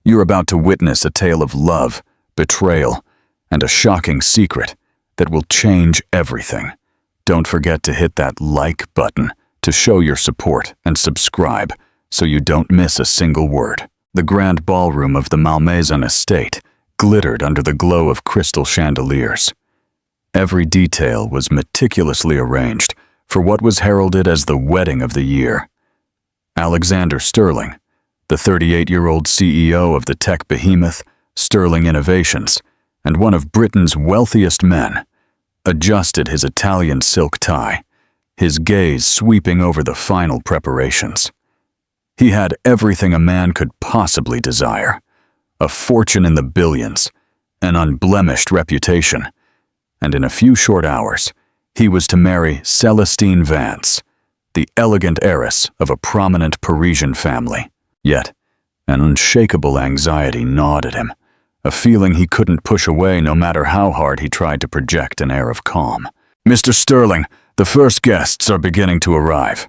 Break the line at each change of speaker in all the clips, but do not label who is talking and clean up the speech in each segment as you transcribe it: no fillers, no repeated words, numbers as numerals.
You're about to witness a tale of love, betrayal, and a shocking secret that will change everything. Don't forget to hit that like button to show your support and subscribe so you don't miss a single word. The grand ballroom of the Malmaison estate glittered under the glow of crystal chandeliers. Every detail was meticulously arranged for what was heralded as the wedding of the year. Alexander Sterling, the 38-year-old CEO of the tech behemoth Sterling Innovations and one of Britain's wealthiest men, adjusted his Italian silk tie, his gaze sweeping over the final preparations. He had everything a man could possibly desire: a fortune in the billions, an unblemished reputation, and in a few short hours, he was to marry Celestine Vance, the elegant heiress of a prominent Parisian family. Yet, an unshakable anxiety gnawed at him, a feeling he couldn't push away no matter how hard he tried to project an air of calm. "Mr. Sterling, the first guests are beginning to arrive."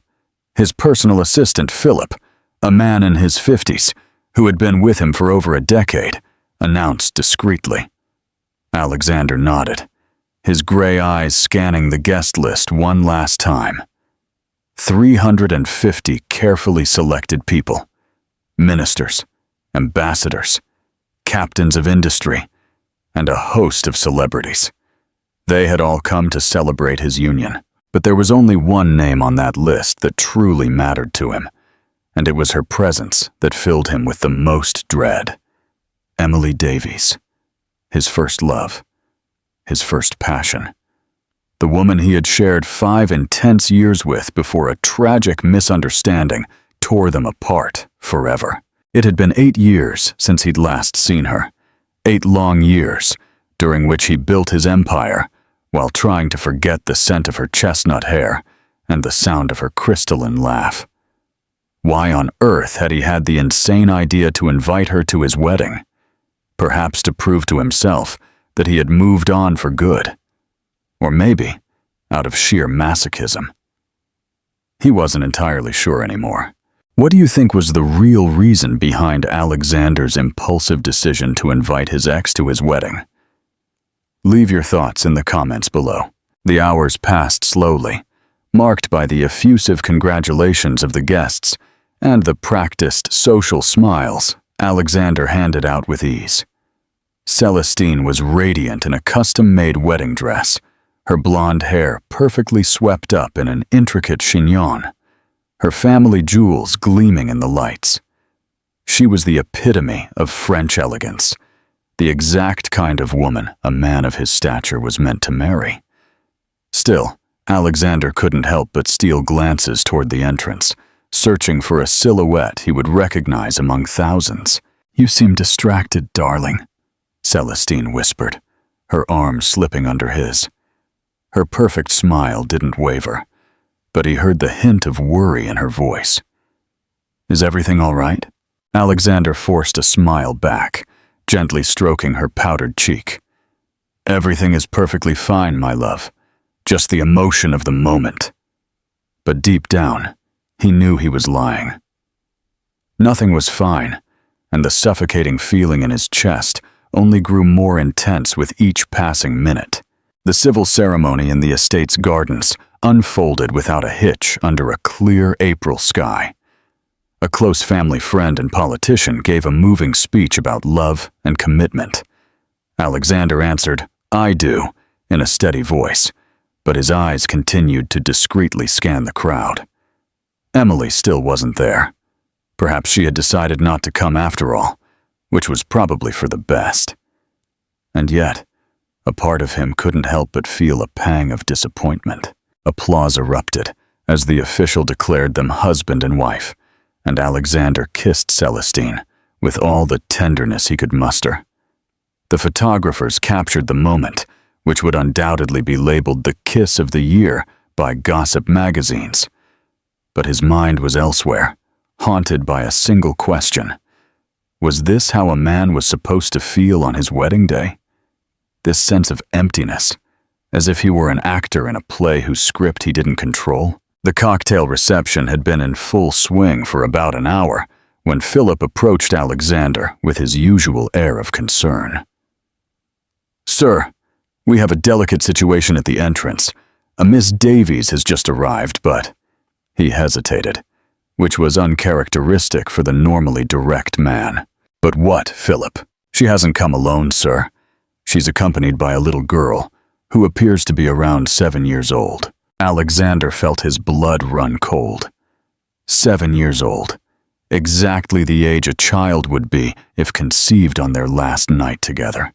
His personal assistant, Philip, a man in his 50s, who had been with him for over a decade, announced discreetly. Alexander nodded, his gray eyes scanning the guest list one last time. 350 carefully selected people. Ministers, ambassadors, captains of industry, and a host of celebrities. They had all come to celebrate his union, but there was only one name on that list that truly mattered to him, and it was her presence that filled him with the most dread. Emily Davies, his first love, his first passion. The woman he had shared 5 intense years with before a tragic misunderstanding tore them apart forever. It had been 8 years since he'd last seen her. 8 long years, during which he built his empire while trying to forget the scent of her chestnut hair and the sound of her crystalline laugh. Why on earth had he had the insane idea to invite her to his wedding? Perhaps to prove to himself that he had moved on for good. Or maybe out of sheer masochism. He wasn't entirely sure anymore. What do you think was the real reason behind Alexander's impulsive decision to invite his ex to his wedding? Leave your thoughts in the comments below. The hours passed slowly, marked by the effusive congratulations of the guests and the practiced social smiles Alexander handed out with ease. Celestine was radiant in a custom-made wedding dress, her blonde hair perfectly swept up in an intricate chignon, her family jewels gleaming in the lights. She was the epitome of French elegance, the exact kind of woman a man of his stature was meant to marry. Still, Alexander couldn't help but steal glances toward the entrance, searching for a silhouette he would recognize among thousands. "You seem distracted, darling," Celestine whispered, her arm slipping under his. Her perfect smile didn't waver, but he heard the hint of worry in her voice. "Is everything all right?" Alexander forced a smile back, gently stroking her powdered cheek. "Everything is perfectly fine, my love. Just the emotion of the moment." But deep down, he knew he was lying. Nothing was fine, and the suffocating feeling in his chest only grew more intense with each passing minute. The civil ceremony in the estate's gardens unfolded without a hitch under a clear April sky. A close family friend and politician gave a moving speech about love and commitment. Alexander answered, "I do," in a steady voice, but his eyes continued to discreetly scan the crowd. Emily still wasn't there. Perhaps she had decided not to come after all, which was probably for the best. And yet, a part of him couldn't help but feel a pang of disappointment. Applause erupted as the official declared them husband and wife, and Alexander kissed Celestine with all the tenderness he could muster. The photographers captured the moment, which would undoubtedly be labeled the kiss of the year by gossip magazines. But his mind was elsewhere, haunted by a single question. Was this how a man was supposed to feel on his wedding day? This sense of emptiness, as if he were an actor in a play whose script he didn't control. The cocktail reception had been in full swing for about an hour when Philip approached Alexander with his usual air of concern. "Sir, we have a delicate situation at the entrance. A Miss Davies has just arrived, but—" He hesitated, which was uncharacteristic for the normally direct man. "But what, Philip? She hasn't come alone, sir. She's accompanied by a little girl who appears to be around 7 years old." Alexander felt his blood run cold. 7 years old. Exactly the age a child would be if conceived on their last night together.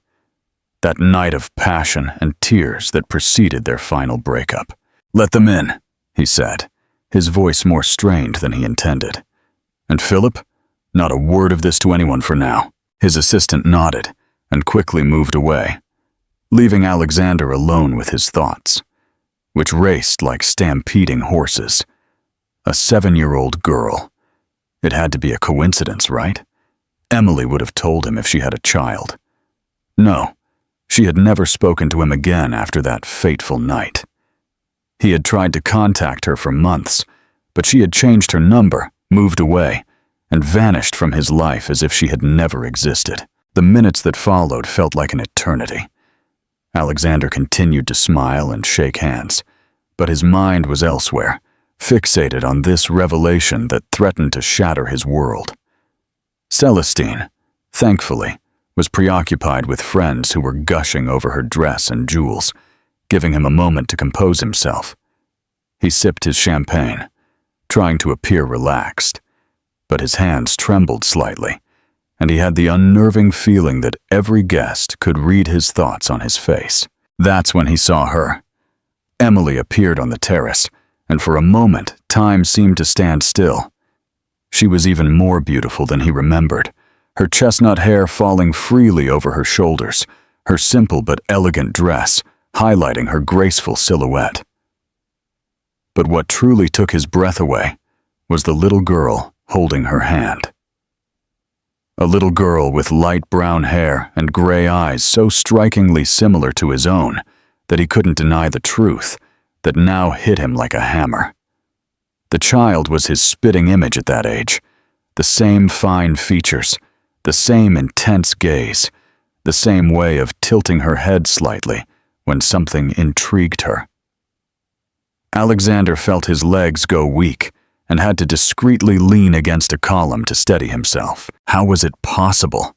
That night of passion and tears that preceded their final breakup. "Let them in," he said, his voice more strained than he intended. "And Philip, not a word of this to anyone for now." His assistant nodded and quickly moved away, leaving Alexander alone with his thoughts, which raced like stampeding horses. A 7-year-old girl. It had to be a coincidence, right? Emily would have told him if she had a child. No, she had never spoken to him again after that fateful night. He had tried to contact her for months, but she had changed her number, moved away, and vanished from his life as if she had never existed. The minutes that followed felt like an eternity. Alexander continued to smile and shake hands, but his mind was elsewhere, fixated on this revelation that threatened to shatter his world. Celestine, thankfully, was preoccupied with friends who were gushing over her dress and jewels, giving him a moment to compose himself. He sipped his champagne, trying to appear relaxed, but his hands trembled slightly, and he had the unnerving feeling that every guest could read his thoughts on his face. That's when he saw her. Emily appeared on the terrace, and for a moment, time seemed to stand still. She was even more beautiful than he remembered, her chestnut hair falling freely over her shoulders, her simple but elegant dress highlighting her graceful silhouette. But what truly took his breath away was the little girl holding her hand. A little girl with light brown hair and gray eyes so strikingly similar to his own that he couldn't deny the truth that now hit him like a hammer. The child was his spitting image at that age, the same fine features, the same intense gaze, the same way of tilting her head slightly when something intrigued her. Alexander felt his legs go weak and had to discreetly lean against a column to steady himself. How was it possible?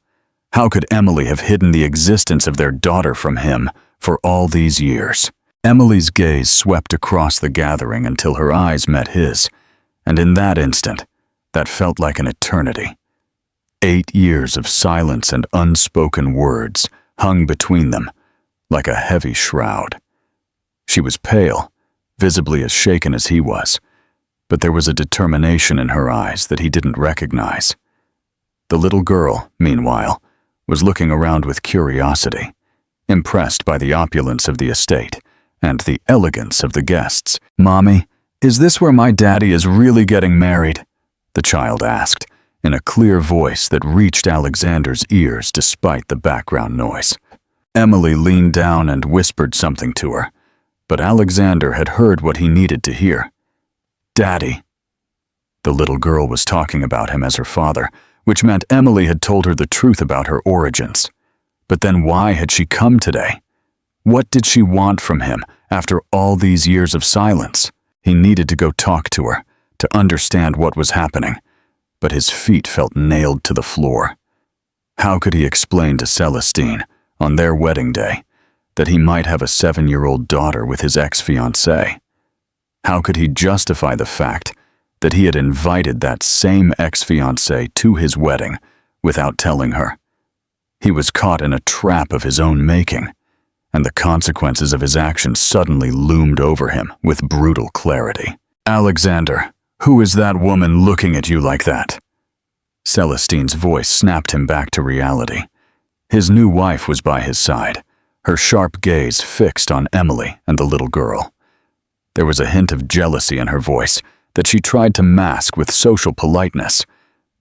How could Emily have hidden the existence of their daughter from him for all these years? Emily's gaze swept across the gathering until her eyes met his, and in that instant, that felt like an eternity. 8 years of silence and unspoken words hung between them, like a heavy shroud. She was pale, visibly as shaken as he was, but there was a determination in her eyes that he didn't recognize. The little girl, meanwhile, was looking around with curiosity, impressed by the opulence of the estate and the elegance of the guests. "Mommy, is this where my daddy is really getting married?" the child asked, in a clear voice that reached Alexander's ears despite the background noise. Emily leaned down and whispered something to her, but Alexander had heard what he needed to hear. "Daddy." The little girl was talking about him as her father, which meant Emily had told her the truth about her origins. But then why had she come today? What did she want from him after all these years of silence? He needed to go talk to her, to understand what was happening, but his feet felt nailed to the floor. How could he explain to Celestine, on their wedding day, that he might have a 7-year-old daughter with his ex-fiancée? How could he justify the fact that he had invited that same ex-fiancée to his wedding without telling her? He was caught in a trap of his own making, and the consequences of his actions suddenly loomed over him with brutal clarity. "Alexander, who is that woman looking at you like that?" Celestine's voice snapped him back to reality. His new wife was by his side, her sharp gaze fixed on Emily and the little girl. There was a hint of jealousy in her voice that she tried to mask with social politeness,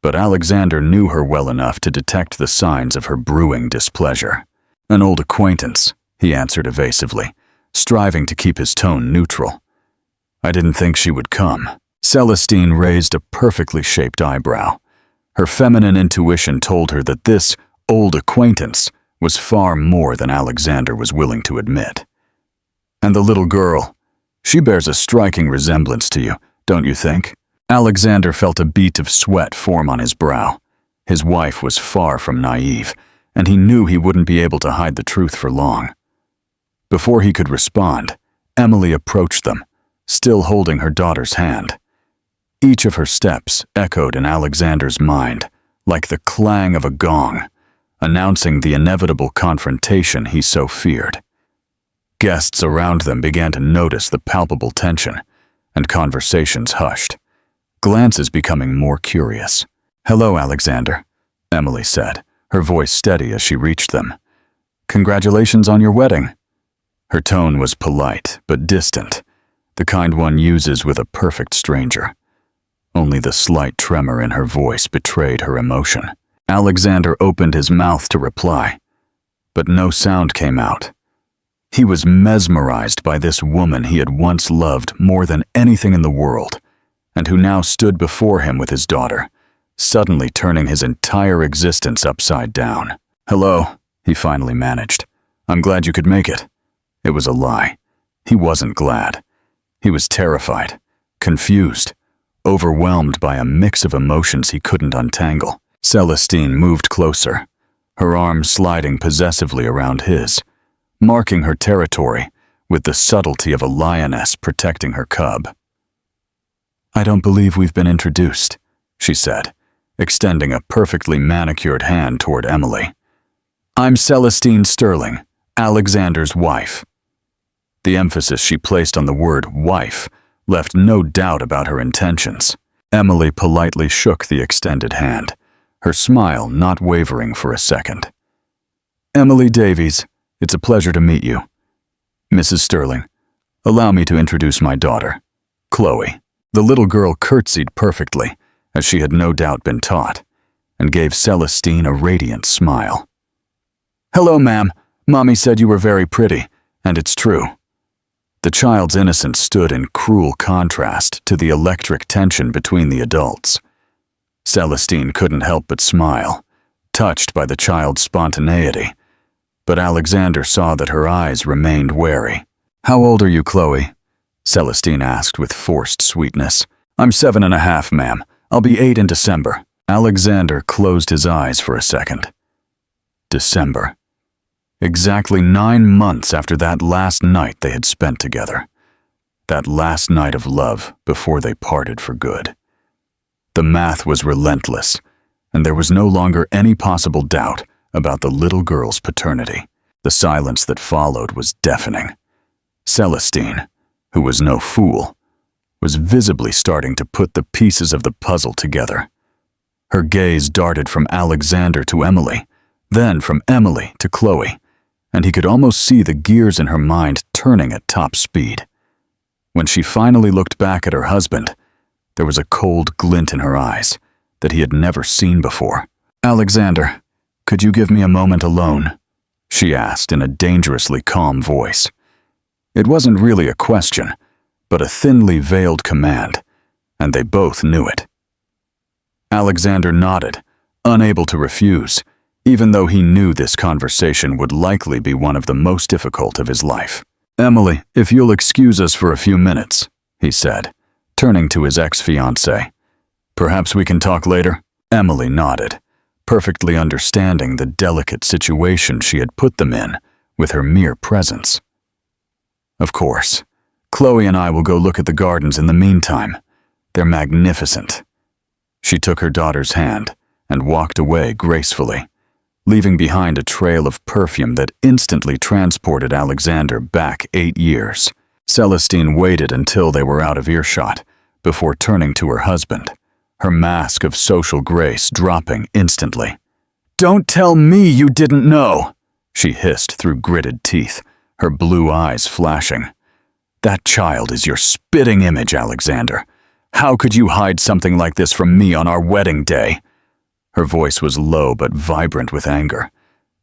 but Alexander knew her well enough to detect the signs of her brewing displeasure. "An old acquaintance," he answered evasively, striving to keep his tone neutral. "I didn't think she would come." Celestine raised a perfectly shaped eyebrow. Her feminine intuition told her that this old acquaintance was far more than Alexander was willing to admit. And the little girl, she bears a striking resemblance to you, don't you think? Alexander felt a bead of sweat form on his brow. His wife was far from naive, and he knew he wouldn't be able to hide the truth for long. Before he could respond, Emily approached them, still holding her daughter's hand. Each of her steps echoed in Alexander's mind like the clang of a gong, announcing the inevitable confrontation he so feared. Guests around them began to notice the palpable tension, and conversations hushed, glances becoming more curious. "Hello, Alexander," Emily said, her voice steady as she reached them. "Congratulations on your wedding." Her tone was polite but distant, the kind one uses with a perfect stranger. Only the slight tremor in her voice betrayed her emotion. Alexander opened his mouth to reply, but no sound came out. He was mesmerized by this woman he had once loved more than anything in the world, and who now stood before him with his daughter, suddenly turning his entire existence upside down. "Hello," he finally managed. "I'm glad you could make it." It was a lie. He wasn't glad. He was terrified, confused, overwhelmed by a mix of emotions he couldn't untangle. Celestine moved closer, her arms sliding possessively around his, marking her territory with the subtlety of a lioness protecting her cub. "I don't believe we've been introduced," she said, extending a perfectly manicured hand toward Emily. "I'm Celestine Sterling, Alexander's wife." The emphasis she placed on the word wife left no doubt about her intentions. Emily politely shook the extended hand, her smile not wavering for a second. "Emily Davies, it's a pleasure to meet you. Mrs. Sterling, allow me to introduce my daughter, Chloe." The little girl curtsied perfectly, as she had no doubt been taught, and gave Celestine a radiant smile. "Hello, ma'am. Mommy said you were very pretty, and it's true." The child's innocence stood in cruel contrast to the electric tension between the adults. Celestine couldn't help but smile, touched by the child's spontaneity, but Alexander saw that her eyes remained wary. "How old are you, Chloe?" Celestine asked with forced sweetness. "I'm 7.5, ma'am. I'll be 8 in December." Alexander closed his eyes for a second. December. Exactly 9 months after that last night they had spent together. That last night of love before they parted for good. The math was relentless, and there was no longer any possible doubt about the little girl's paternity. The silence that followed was deafening. Celestine, who was no fool, was visibly starting to put the pieces of the puzzle together. Her gaze darted from Alexander to Emily, then from Emily to Chloe, and he could almost see the gears in her mind turning at top speed. When she finally looked back at her husband, there was a cold glint in her eyes that he had never seen before. "Alexander, could you give me a moment alone?" she asked in a dangerously calm voice. It wasn't really a question, but a thinly veiled command, and they both knew it. Alexander nodded, unable to refuse, even though he knew this conversation would likely be one of the most difficult of his life. "Emily, if you'll excuse us for a few minutes," he said, turning to his ex-fiancée. "Perhaps we can talk later?" Emily nodded, perfectly understanding the delicate situation she had put them in with her mere presence. "Of course. Chloe and I will go look at the gardens in the meantime. They're magnificent." She took her daughter's hand and walked away gracefully, leaving behind a trail of perfume that instantly transported Alexander back 8 years. Celestine waited until they were out of earshot before turning to her husband, her mask of social grace dropping instantly. "Don't tell me you didn't know," she hissed through gritted teeth, her blue eyes flashing. "That child is your spitting image, Alexander. How could you hide something like this from me on our wedding day?" Her voice was low but vibrant with anger,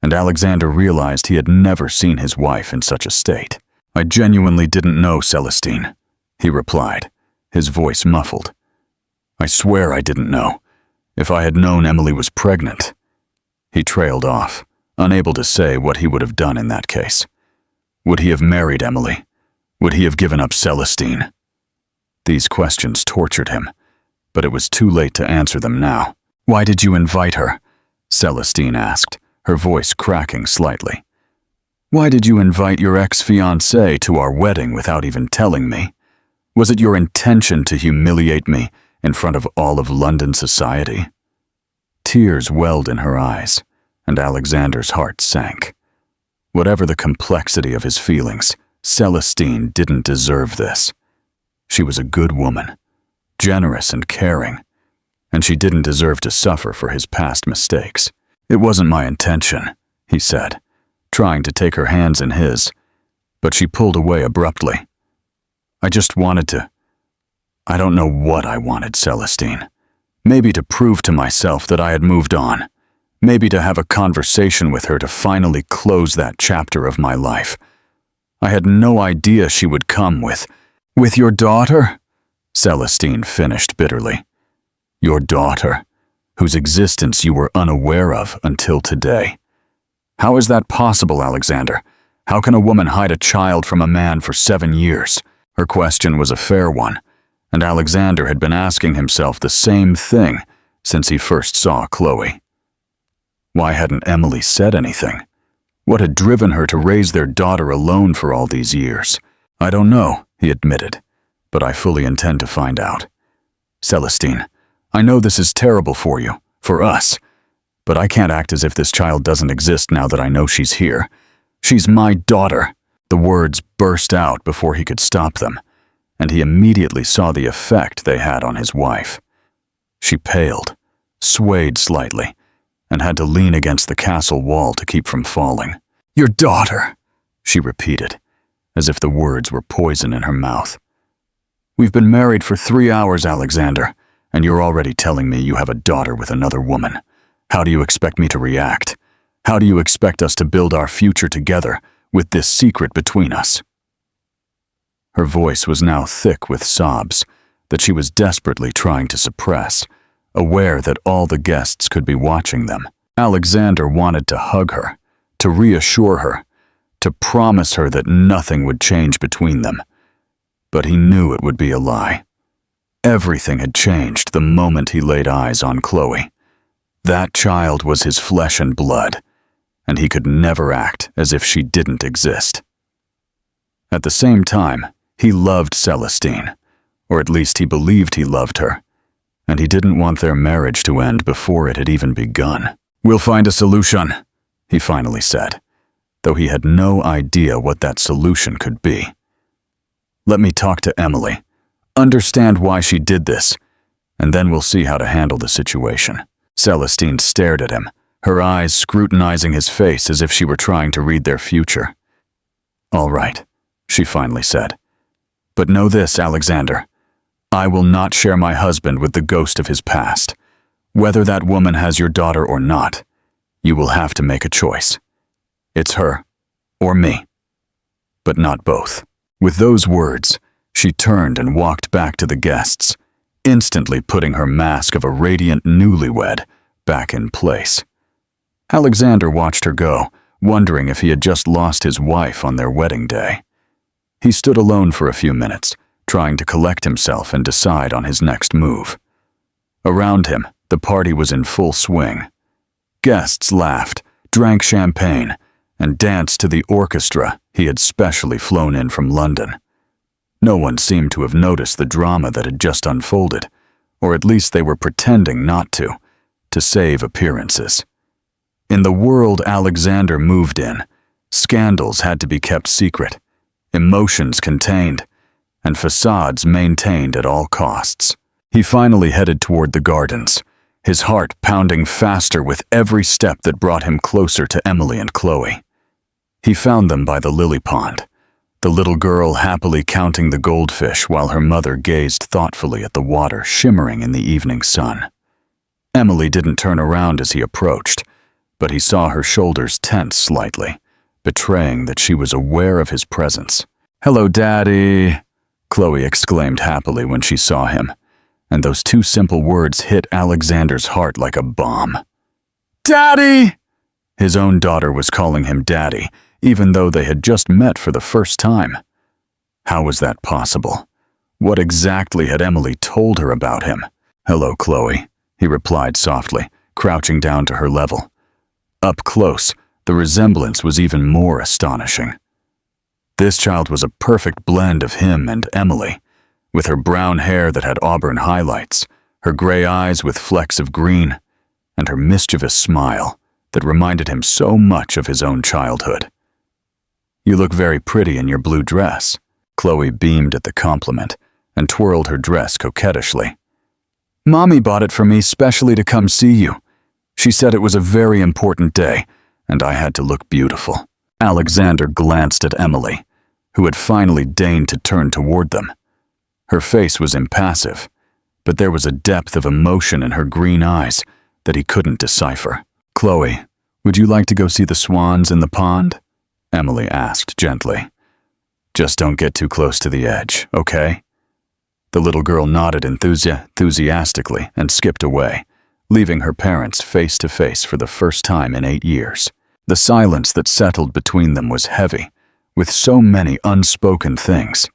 and Alexander realized he had never seen his wife in such a state. "I genuinely didn't know, Celestine," he replied, his voice muffled. "I swear I didn't know. If I had known Emily was pregnant. He trailed off, unable to say what he would have done in that case. Would he have married Emily? Would he have given up Celestine? These questions tortured him, but it was too late to answer them now. Why did you invite her? Celestine asked, her voice cracking slightly. Why did you invite your ex-fiancé to our wedding without even telling me? Was it your intention to humiliate me in front of all of London society? Tears welled in her eyes, and Alexander's heart sank. Whatever the complexity of his feelings, Celestine didn't deserve this. She was a good woman, generous and caring, and she didn't deserve to suffer for his past mistakes. It wasn't my intention, he said, trying to take her hands in his, but she pulled away abruptly. I just wanted to. I don't know what I wanted, Celestine. Maybe to prove to myself that I had moved on. Maybe to have a conversation with her to finally close that chapter of my life. I had no idea she would come with your daughter? Celestine finished bitterly. Your daughter, whose existence you were unaware of until today. How is that possible, Alexander? How can a woman hide a child from a man for 7 years? Her question was a fair one, and Alexander had been asking himself the same thing since he first saw Chloe. Why hadn't Emily said anything? What had driven her to raise their daughter alone for all these years? I don't know, he admitted, but I fully intend to find out. Celestine, I know this is terrible for you, for us, but I can't act as if this child doesn't exist now that I know she's here. She's my daughter. The words burst out before he could stop them, and he immediately saw the effect they had on his wife. She paled, swayed slightly, and had to lean against the castle wall to keep from falling. Your daughter, she repeated, as if the words were poison in her mouth. We've been married for 3 hours, Alexander, and you're already telling me you have a daughter with another woman. How do you expect me to react? How do you expect us to build our future together with this secret between us? Her voice was now thick with sobs that she was desperately trying to suppress, aware that all the guests could be watching them. Alexander wanted to hug her, to reassure her, to promise her that nothing would change between them. But he knew it would be a lie. Everything had changed the moment he laid eyes on Chloe. That child was his flesh and blood, and he could never act as if she didn't exist. At the same time, he loved Celestine, or at least he believed he loved her, and he didn't want their marriage to end before it had even begun. We'll find a solution, he finally said, though he had no idea what that solution could be. Let me talk to Emily, understand why she did this, and then we'll see how to handle the situation. Celestine stared at him, her eyes scrutinizing his face as if she were trying to read their future. All right, she finally said. But know this, Alexander. I will not share my husband with the ghost of his past. Whether that woman has your daughter or not, you will have to make a choice. It's her, or me. But not both. With those words, she turned and walked back to the guests, instantly putting her mask of a radiant newlywed back in place. Alexander watched her go, wondering if he had just lost his wife on their wedding day. He stood alone for a few minutes, trying to collect himself and decide on his next move. Around him, the party was in full swing. Guests laughed, drank champagne, and danced to the orchestra he had specially flown in from London. No one seemed to have noticed the drama that had just unfolded, or at least they were pretending not to save appearances. In the world Alexander moved in, scandals had to be kept secret, emotions contained, and facades maintained at all costs. He finally headed toward the gardens, his heart pounding faster with every step that brought him closer to Emily and Chloe. He found them by the lily pond, the little girl happily counting the goldfish while her mother gazed thoughtfully at the water shimmering in the evening sun. Emily didn't turn around as he approached, but he saw her shoulders tense slightly, betraying that she was aware of his presence. "Hello, Daddy," Chloe exclaimed happily when she saw him, and those two simple words hit Alexander's heart like a bomb. "Daddy!" His own daughter was calling him Daddy, even though they had just met for the first time. How was that possible? What exactly had Emily told her about him? "Hello, Chloe," he replied softly, crouching down to her level. Up close, the resemblance was even more astonishing. This child was a perfect blend of him and Emily, with her brown hair that had auburn highlights, her gray eyes with flecks of green, and her mischievous smile that reminded him so much of his own childhood. "You look very pretty in your blue dress." Chloe beamed at the compliment and twirled her dress coquettishly. "Mommy bought it for me specially to come see you. She said it was a very important day, and I had to look beautiful." Alexander glanced at Emily, who had finally deigned to turn toward them. Her face was impassive, but there was a depth of emotion in her green eyes that he couldn't decipher. "Chloe, would you like to go see the swans in the pond?" Emily asked gently. "Just don't get too close to the edge, okay?" The little girl nodded enthusiastically and skipped away, leaving her parents face to face for the first time in 8 years. The silence that settled between them was heavy, with so many unspoken things,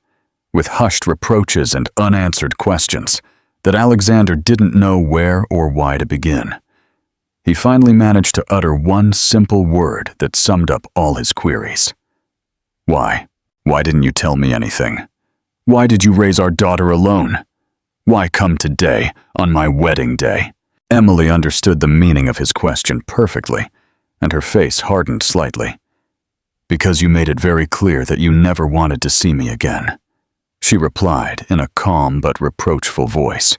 with hushed reproaches and unanswered questions, that Alexander didn't know where or why to begin. He finally managed to utter one simple word that summed up all his queries. "Why? Why didn't you tell me anything? Why did you raise our daughter alone? Why come today, on my wedding day?" Emily understood the meaning of his question perfectly, and her face hardened slightly. "Because you made it very clear that you never wanted to see me again," she replied in a calm but reproachful voice.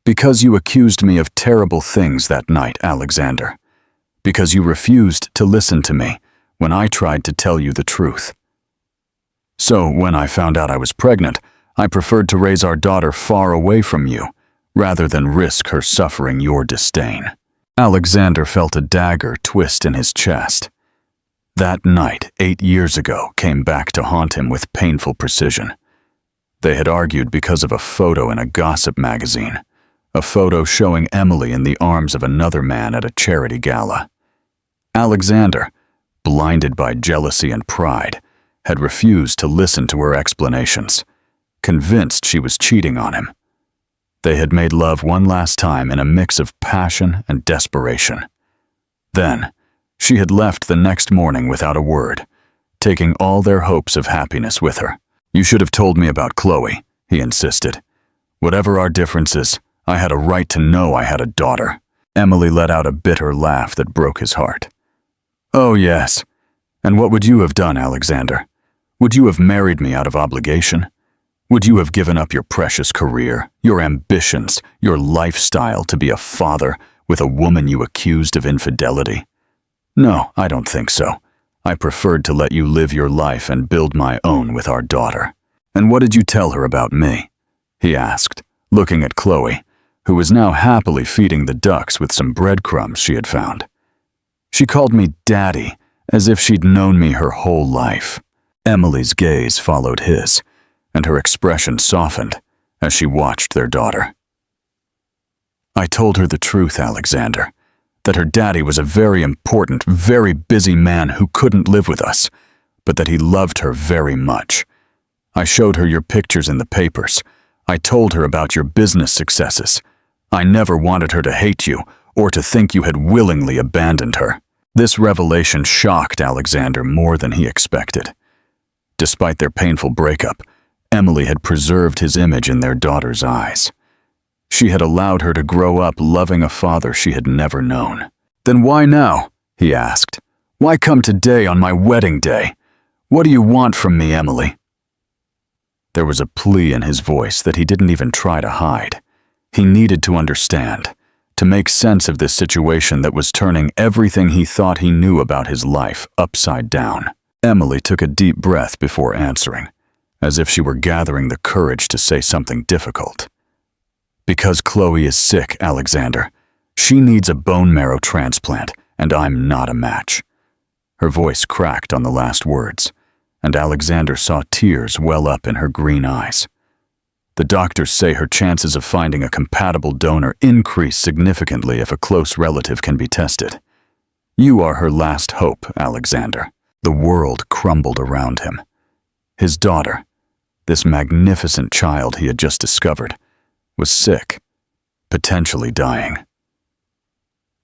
"Because you accused me of terrible things that night, Alexander. Because you refused to listen to me when I tried to tell you the truth. So when I found out I was pregnant, I preferred to raise our daughter far away from you, rather than risk her suffering your disdain." Alexander felt a dagger twist in his chest. That night, 8 years ago, came back to haunt him with painful precision. They had argued because of a photo in a gossip magazine, a photo showing Emily in the arms of another man at a charity gala. Alexander, blinded by jealousy and pride, had refused to listen to her explanations, convinced she was cheating on him. They had made love one last time in a mix of passion and desperation. Then, she had left the next morning without a word, taking all their hopes of happiness with her. "You should have told me about Chloe," he insisted. "Whatever our differences, I had a right to know I had a daughter." Emily let out a bitter laugh that broke his heart. "Oh yes, and what would you have done, Alexander? Would you have married me out of obligation? Would you have given up your precious career, your ambitions, your lifestyle to be a father with a woman you accused of infidelity? No, I don't think so. I preferred to let you live your life and build my own with our daughter." "And what did you tell her about me?" he asked, looking at Chloe, who was now happily feeding the ducks with some breadcrumbs she had found. "She called me Daddy, as if she'd known me her whole life." Emily's gaze followed his, and her expression softened as she watched their daughter. "I told her the truth, Alexander, that her daddy was a very important, very busy man who couldn't live with us, but that he loved her very much. I showed her your pictures in the papers. I told her about your business successes. I never wanted her to hate you or to think you had willingly abandoned her." This revelation shocked Alexander more than he expected. Despite their painful breakup, Emily had preserved his image in their daughter's eyes. She had allowed her to grow up loving a father she had never known. "Then why now?" he asked. "Why come today on my wedding day? What do you want from me, Emily?" There was a plea in his voice that he didn't even try to hide. He needed to understand, to make sense of this situation that was turning everything he thought he knew about his life upside down. Emily took a deep breath before answering, as if she were gathering the courage to say something difficult. "Because Chloe is sick, Alexander. She needs a bone marrow transplant, and I'm not a match." Her voice cracked on the last words, and Alexander saw tears well up in her green eyes. The doctors say her chances of finding a compatible donor increase significantly if a close relative can be tested. You are her last hope, Alexander." The world crumbled around him. His daughter, this magnificent child he had just discovered, was sick, potentially dying.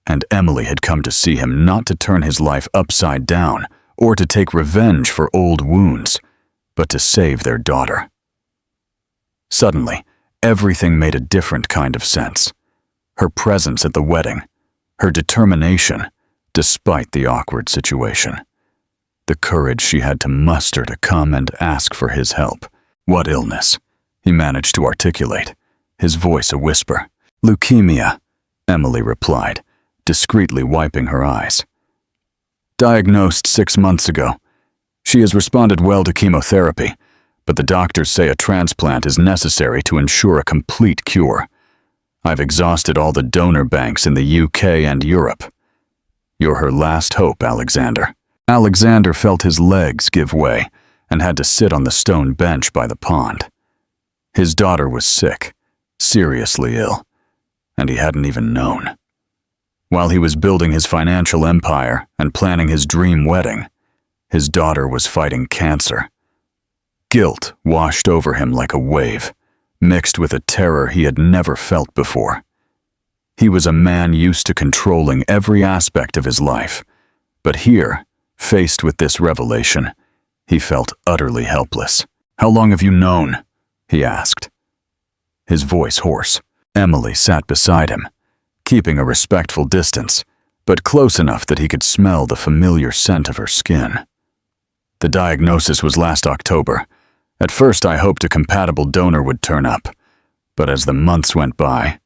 And Emily had come to see him not to turn his life upside down or to take revenge for old wounds, but to save their daughter. Suddenly, everything made a different kind of sense. Her presence at the wedding, her determination, despite the awkward situation. The courage she had to muster to come and ask for his help. "What illness?" he managed to articulate, his voice a whisper. "Leukemia," Emily replied, discreetly wiping her eyes. "Diagnosed 6 months ago. She has responded well to chemotherapy, but the doctors say a transplant is necessary to ensure a complete cure. I've exhausted all the donor banks in the UK and Europe. You're her last hope, Alexander." Alexander felt his legs give way and had to sit on the stone bench by the pond. His daughter was sick, seriously ill, and he hadn't even known. While he was building his financial empire and planning his dream wedding, his daughter was fighting cancer. Guilt washed over him like a wave, mixed with a terror he had never felt before. He was a man used to controlling every aspect of his life, but here, faced with this revelation, he felt utterly helpless. "How long have you known?" he asked, his voice hoarse. Emily sat beside him, keeping a respectful distance, but close enough that he could smell the familiar scent of her skin. "The diagnosis was last October. At first I hoped a compatible donor would turn up, but as the months went by,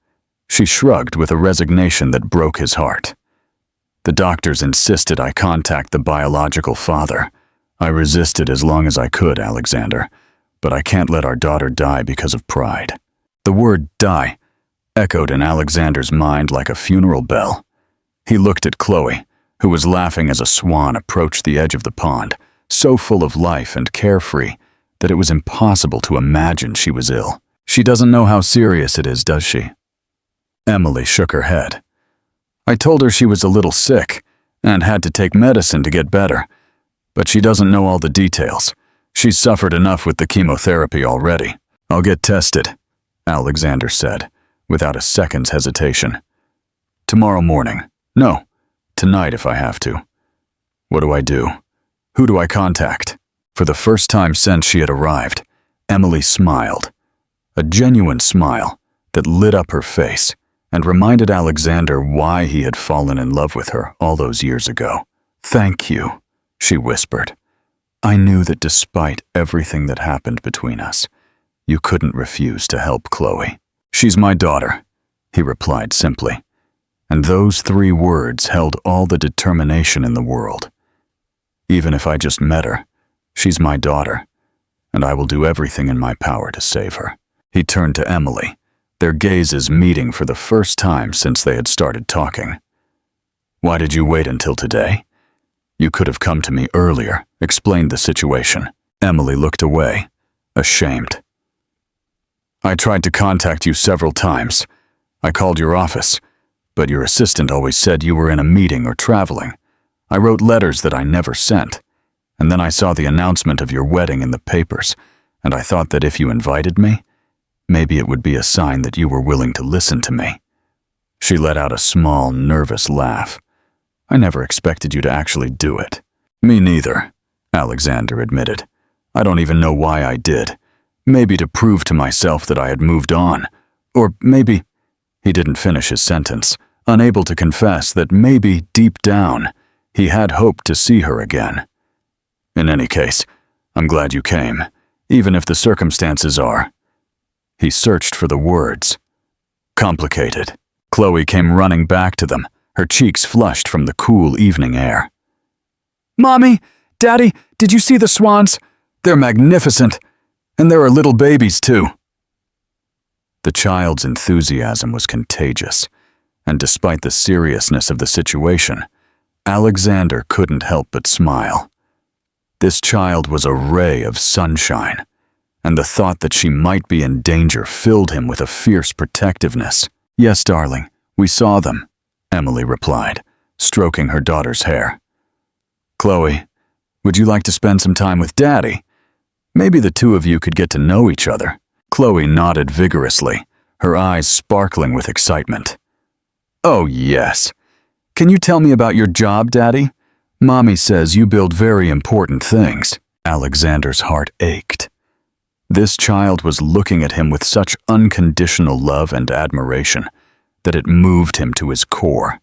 she shrugged with a resignation that broke his heart. The doctors insisted I contact the biological father. I resisted as long as I could, Alexander, but I can't let our daughter die because of pride." The word "die" echoed in Alexander's mind like a funeral bell. He looked at Chloe, who was laughing as a swan approached the edge of the pond, so full of life and carefree that it was impossible to imagine she was ill. "She doesn't know how serious it is, does she?" Emily shook her head. "I told her she was a little sick and had to take medicine to get better, but she doesn't know all the details. She's suffered enough with the chemotherapy already." "I'll get tested," Alexander said, without a second's hesitation. "Tomorrow morning. No, tonight if I have to." "What do I do? Who do I contact?" For the first time since she had arrived, Emily smiled. A genuine smile that lit up her face and reminded Alexander why he had fallen in love with her all those years ago. "Thank you," she whispered. "I knew that despite everything that happened between us, you couldn't refuse to help Chloe." "She's my daughter," he replied simply, and those 3 words held all the determination in the world. "Even if I just met her, she's my daughter, and I will do everything in my power to save her." He turned to Emily, their gazes meeting for the first time since they had started talking. "Why did you wait until today? You could have come to me earlier," explained the situation. Emily looked away, ashamed. "I tried to contact you several times. I called your office, but your assistant always said you were in a meeting or traveling. I wrote letters that I never sent, and then I saw the announcement of your wedding in the papers, and I thought that if you invited me, maybe it would be a sign that you were willing to listen to me." She let out a small, nervous laugh. "I never expected you to actually do it." "Me neither," Alexander admitted. "I don't even know why I did. Maybe to prove to myself that I had moved on. Or maybe—" He didn't finish his sentence, unable to confess that maybe, deep down, he had hoped to see her again. "In any case, I'm glad you came, even if the circumstances are—" He searched for the words. "Complicated." Chloe came running back to them, her cheeks flushed from the cool evening air. "Mommy, Daddy, did you see the swans? They're magnificent. And there are little babies, too." The child's enthusiasm was contagious, and despite the seriousness of the situation, Alexander couldn't help but smile. This child was a ray of sunshine, and the thought that she might be in danger filled him with a fierce protectiveness. "Yes, darling, we saw them," Emily replied, stroking her daughter's hair. "Chloe, would you like to spend some time with Daddy? Maybe the two of you could get to know each other." Chloe nodded vigorously, her eyes sparkling with excitement. "Oh, yes. Can you tell me about your job, Daddy? Mommy says you build very important things." Alexander's heart ached. This child was looking at him with such unconditional love and admiration that it moved him to his core.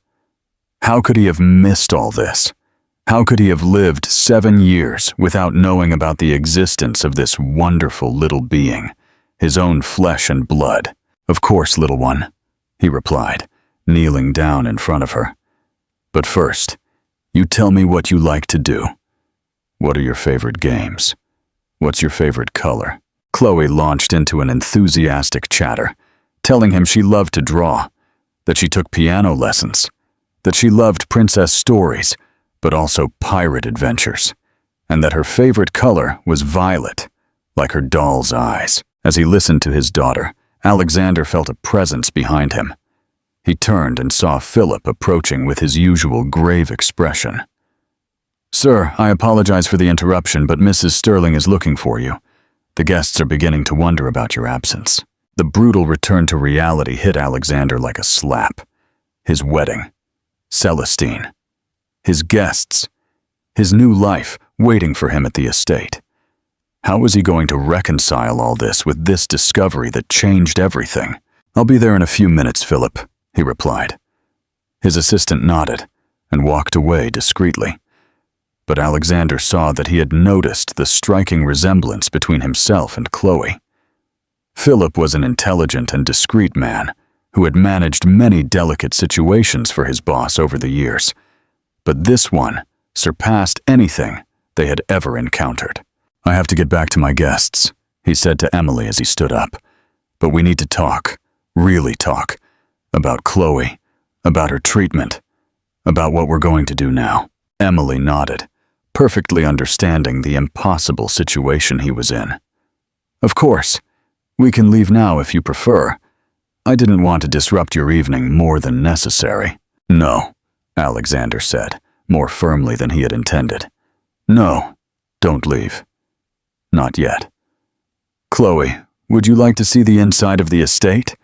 How could he have missed all this? How could he have lived 7 years without knowing about the existence of this wonderful little being, his own flesh and blood? "Of course, little one," he replied, kneeling down in front of her. "But first, you tell me what you like to do. What are your favorite games? What's your favorite color?" Chloe launched into an enthusiastic chatter, telling him she loved to draw, that she took piano lessons, that she loved princess stories, but also pirate adventures, and that her favorite color was violet, like her doll's eyes. As he listened to his daughter, Alexander felt a presence behind him. He turned and saw Philip approaching with his usual grave expression. "Sir, I apologize for the interruption, but Mrs. Sterling is looking for you. The guests are beginning to wonder about your absence." The brutal return to reality hit Alexander like a slap. His wedding, Celestine, his guests, his new life waiting for him at the estate. How was he going to reconcile all this with this discovery that changed everything? "I'll be there in a few minutes, Philip," he replied. His assistant nodded and walked away discreetly. But Alexander saw that he had noticed the striking resemblance between himself and Chloe. Philip was an intelligent and discreet man who had managed many delicate situations for his boss over the years, but this one surpassed anything they had ever encountered. "I have to get back to my guests," he said to Emily as he stood up. "But we need to talk, really talk, about Chloe, about her treatment, about what we're going to do now." Emily nodded, perfectly understanding the impossible situation he was in. "Of course, we can leave now if you prefer. I didn't want to disrupt your evening more than necessary." "No," Alexander said, more firmly than he had intended. "No, don't leave. Not yet. Chloe, would you like to see the inside of the estate?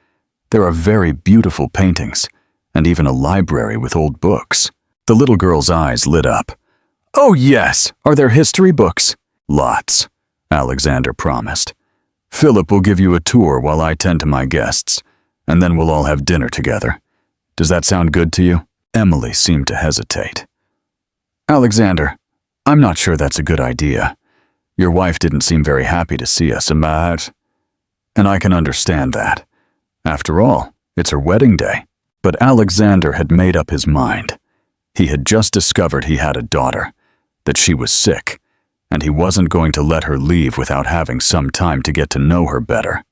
There are very beautiful paintings, and even a library with old books." The little girl's eyes lit up. "Oh yes, are there history books?" "Lots," Alexander promised. "Philip will give you a tour while I tend to my guests, and then we'll all have dinner together. Does that sound good to you?" Emily seemed to hesitate. "Alexander, I'm not sure that's a good idea. Your wife didn't seem very happy to see us, and I can understand that. After all, it's her wedding day." But Alexander had made up his mind. He had just discovered he had a daughter, that she was sick, and he wasn't going to let her leave without having some time to get to know her better.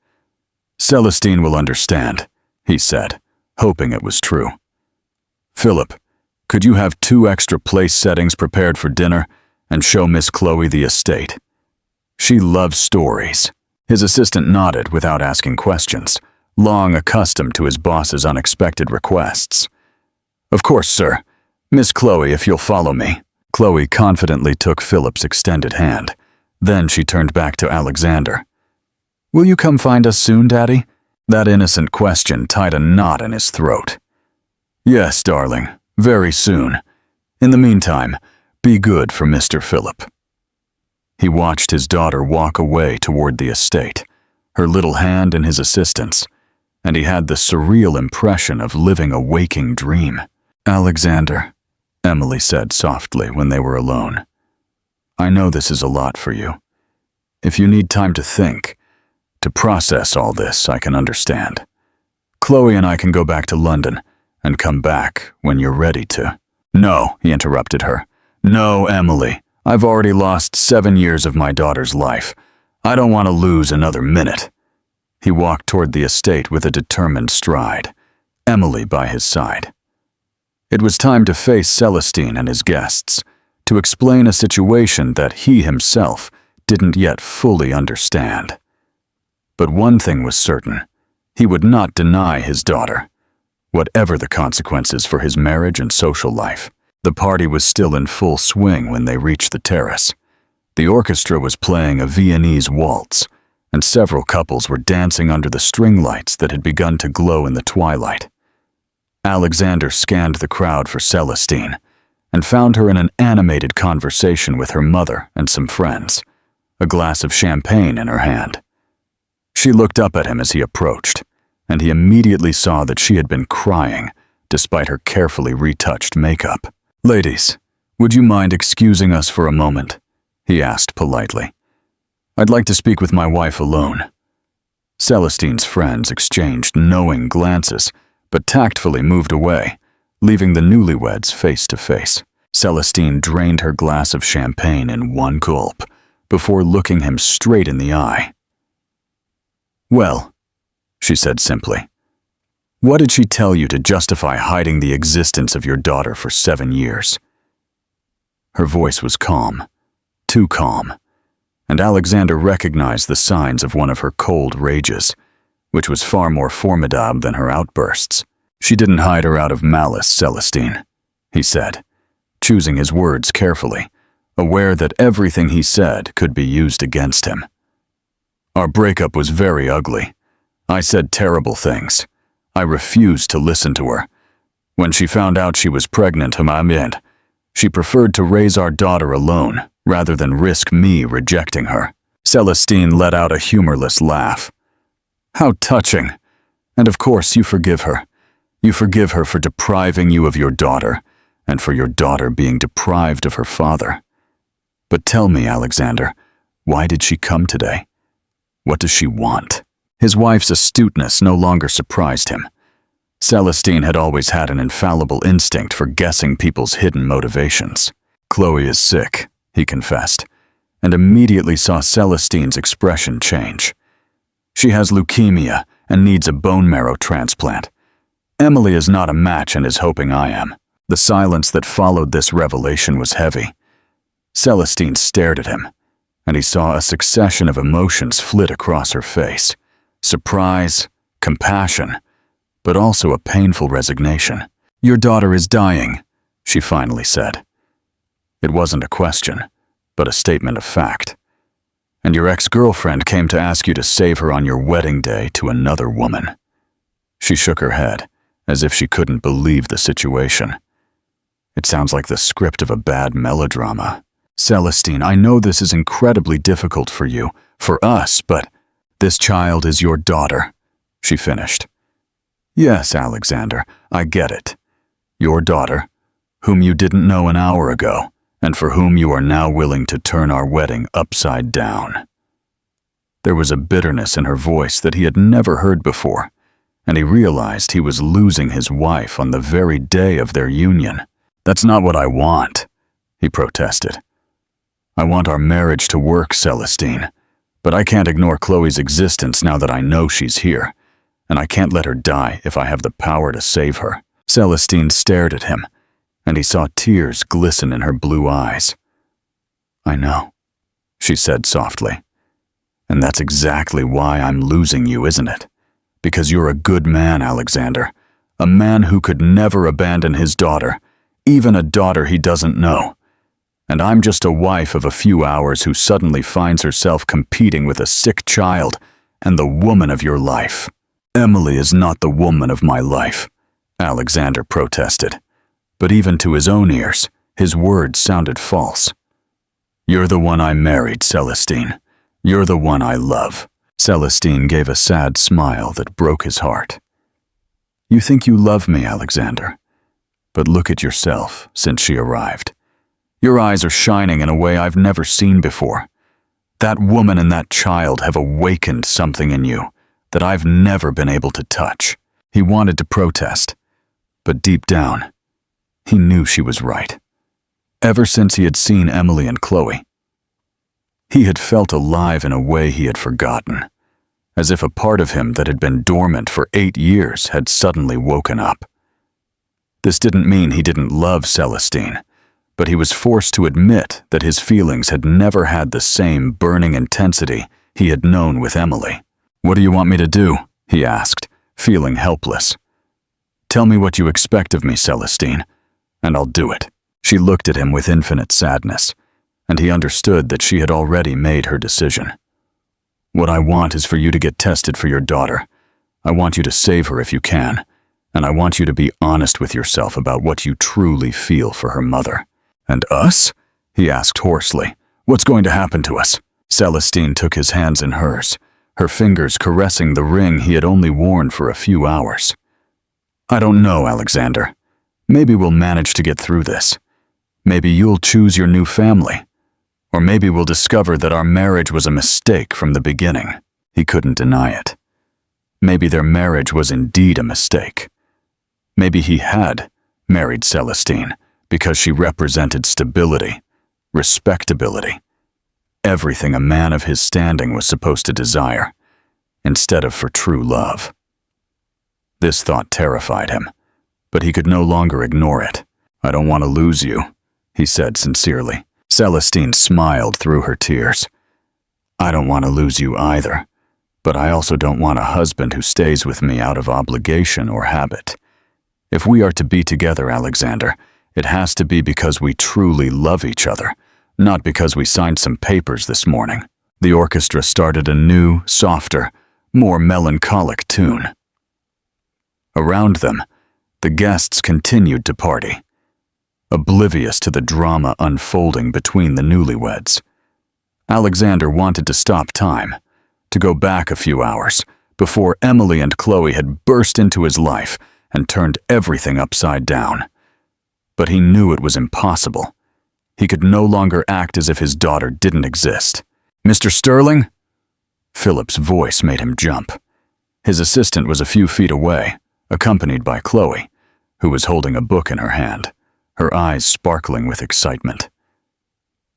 "Celestine will understand," he said, hoping it was true. "Philip, could you have 2 extra place settings prepared for dinner and show Miss Chloe the estate? She loves stories." His assistant nodded without asking questions, long accustomed to his boss's unexpected requests. "Of course, sir. Miss Chloe, if you'll follow me." Chloe confidently took Philip's extended hand. Then she turned back to Alexander. "Will you come find us soon, Daddy?" That innocent question tied a knot in his throat. "Yes, darling, very soon. In the meantime, be good for Mr. Philip." He watched his daughter walk away toward the estate, her little hand in his assistant's, and he had the surreal impression of living a waking dream. "Alexander," Emily said softly when they were alone, "I know this is a lot for you. If you need time to think, to process all this, I can understand. Chloe and I can go back to London and come back when you're ready to." "No," he interrupted her. "No, Emily. I've already lost 7 years of my daughter's life. I don't want to lose another minute." He walked toward the estate with a determined stride, Emily by his side. It was time to face Celestine and his guests, to explain a situation that he himself didn't yet fully understand. But one thing was certain. He would not deny his daughter, whatever the consequences for his marriage and social life. The party was still in full swing when they reached the terrace. The orchestra was playing a Viennese waltz, and several couples were dancing under the string lights that had begun to glow in the twilight. Alexander scanned the crowd for Celestine and found her in an animated conversation with her mother and some friends, a glass of champagne in her hand. She looked up at him as he approached, and he immediately saw that she had been crying despite her carefully retouched makeup. "Ladies, would you mind excusing us for a moment?" he asked politely. "I'd like to speak with my wife alone." Celestine's friends exchanged knowing glances, but tactfully moved away, leaving the newlyweds face to face. Celestine drained her glass of champagne in one gulp before looking him straight in the eye. "Well," she said simply, "what did she tell you to justify hiding the existence of your daughter for 7 years?" Her voice was calm, too calm, and Alexander recognized the signs of one of her cold rages, which was far more formidable than her outbursts. "She didn't hide her out of malice, Celestine," he said, choosing his words carefully, aware that everything he said could be used against him. "Our breakup was very ugly. I said terrible things. I refused to listen to her. When she found out she was pregnant, she preferred to raise our daughter alone rather than risk me rejecting her." Celestine let out a humorless laugh. "How touching. And of course you forgive her. You forgive her for depriving you of your daughter, and for your daughter being deprived of her father. But tell me, Alexander, why did she come today? What does she want?" His wife's astuteness no longer surprised him. Celestine had always had an infallible instinct for guessing people's hidden motivations. "Chloe is sick," he confessed, and immediately saw Celestine's expression change. "She has leukemia and needs a bone marrow transplant. Emily is not a match and is hoping I am." The silence that followed this revelation was heavy. Celestine stared at him, and he saw a succession of emotions flit across her face. Surprise, compassion, but also a painful resignation. "Your daughter is dying," she finally said. It wasn't a question, but a statement of fact. "And your ex-girlfriend came to ask you to save her on your wedding day to another woman." She shook her head, as if she couldn't believe the situation. "It sounds like the script of a bad melodrama. Celestine, I know this is incredibly difficult for you, for us, but this child is your daughter," she finished. "Yes, Alexander, I get it. Your daughter, whom you didn't know an hour ago, and for whom you are now willing to turn our wedding upside down." There was a bitterness in her voice that he had never heard before, and he realized he was losing his wife on the very day of their union. "That's not what I want," he protested. "I want our marriage to work, Celestine, but I can't ignore Chloe's existence now that I know she's here, and I can't let her die if I have the power to save her." Celestine stared at him, and he saw tears glisten in her blue eyes. "I know," she said softly. "And that's exactly why I'm losing you, isn't it? Because you're a good man, Alexander, a man who could never abandon his daughter, even a daughter he doesn't know. And I'm just a wife of a few hours who suddenly finds herself competing with a sick child and the woman of your life." "Emily is not the woman of my life," Alexander protested. But even to his own ears, his words sounded false. "You're the one I married, Celestine. You're the one I love." Celestine gave a sad smile that broke his heart. "You think you love me, Alexander. But look at yourself since she arrived. Your eyes are shining in a way I've never seen before. That woman and that child have awakened something in you that I've never been able to touch." He wanted to protest, but deep down, he knew she was right. Ever since he had seen Emily and Chloe, he had felt alive in a way he had forgotten, as if a part of him that had been dormant for 8 years had suddenly woken up. This didn't mean he didn't love Celestine, but he was forced to admit that his feelings had never had the same burning intensity he had known with Emily. "What do you want me to do?" he asked, feeling helpless. "Tell me what you expect of me, Celestine, and I'll do it." She looked at him with infinite sadness, and he understood that she had already made her decision. "What I want is for you to get tested for your daughter. I want you to save her if you can, and I want you to be honest with yourself about what you truly feel for her mother." "And us?" he asked hoarsely. "What's going to happen to us?" Celestine took his hands in hers, her fingers caressing the ring he had only worn for a few hours. "I don't know, Alexander. Maybe we'll manage to get through this. Maybe you'll choose your new family. Or maybe we'll discover that our marriage was a mistake from the beginning." He couldn't deny it. Maybe their marriage was indeed a mistake. Maybe he had married Celestine because she represented stability, respectability, everything a man of his standing was supposed to desire, instead of for true love. This thought terrified him, but he could no longer ignore it. "I don't want to lose you," he said sincerely. Celestine smiled through her tears. "I don't want to lose you either, but I also don't want a husband who stays with me out of obligation or habit. If we are to be together, Alexander, it has to be because we truly love each other, not because we signed some papers this morning." The orchestra started a new, softer, more melancholic tune. Around them, the guests continued to party, oblivious to the drama unfolding between the newlyweds. Alexander wanted to stop time, to go back a few hours, before Emily and Chloe had burst into his life and turned everything upside down. But he knew it was impossible. He could no longer act as if his daughter didn't exist. "Mr. Sterling?" Philip's voice made him jump. His assistant was a few feet away, accompanied by Chloe, who was holding a book in her hand, her eyes sparkling with excitement.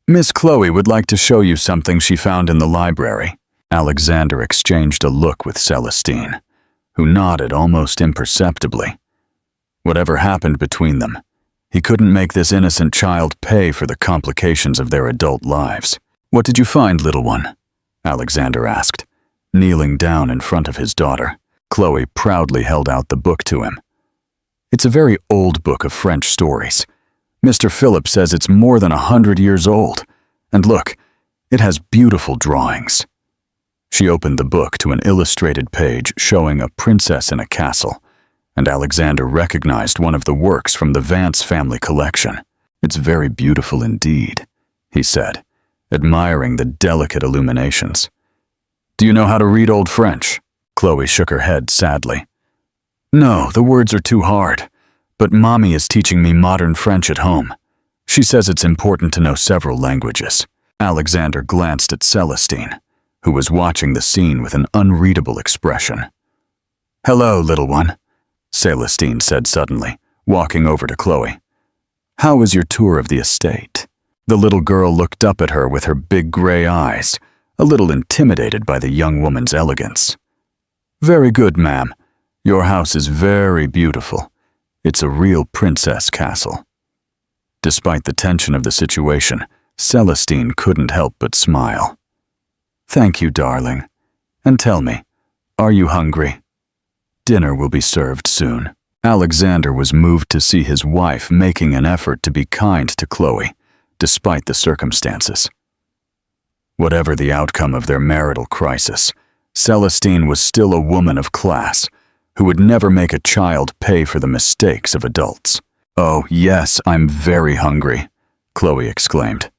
"Miss Chloe would like to show you something she found in the library." Alexander exchanged a look with Celestine, who nodded almost imperceptibly. Whatever happened between them, he couldn't make this innocent child pay for the complications of their adult lives. "What did you find, little one?" Alexander asked, kneeling down in front of his daughter. Chloe proudly held out the book to him. "It's a very old book of French stories. Mr. Philip says it's more than 100 years old. And look, it has beautiful drawings." She opened the book to an illustrated page showing a princess in a castle, and Alexander recognized one of the works from the Vance family collection. "It's very beautiful indeed," he said, admiring the delicate illuminations. "Do you know how to read Old French?" Chloe shook her head sadly. "No, the words are too hard, but Mommy is teaching me modern French at home. She says it's important to know several languages." Alexander glanced at Celestine, who was watching the scene with an unreadable expression. "Hello, little one," Celestine said suddenly, walking over to Chloe. "How was your tour of the estate?" The little girl looked up at her with her big gray eyes, a little intimidated by the young woman's elegance. "Very good, ma'am. Your house is very beautiful. It's a real princess castle." Despite the tension of the situation, Celestine couldn't help but smile. "Thank you, darling. And tell me, are you hungry? Dinner will be served soon." Alexander was moved to see his wife making an effort to be kind to Chloe, despite the circumstances. Whatever the outcome of their marital crisis, Celestine was still a woman of class who would never make a child pay for the mistakes of adults. "Oh, yes, I'm very hungry," Chloe exclaimed.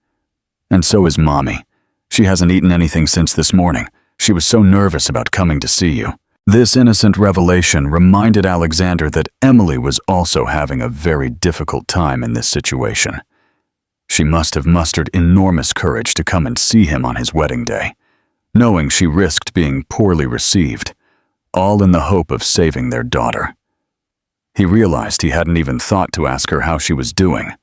"And so is Mommy. She hasn't eaten anything since this morning. She was so nervous about coming to see you." This innocent revelation reminded Alexander that Emily was also having a very difficult time in this situation. She must have mustered enormous courage to come and see him on his wedding day, knowing she risked being poorly received, all in the hope of saving their daughter. He realized he hadn't even thought to ask her how she was doing,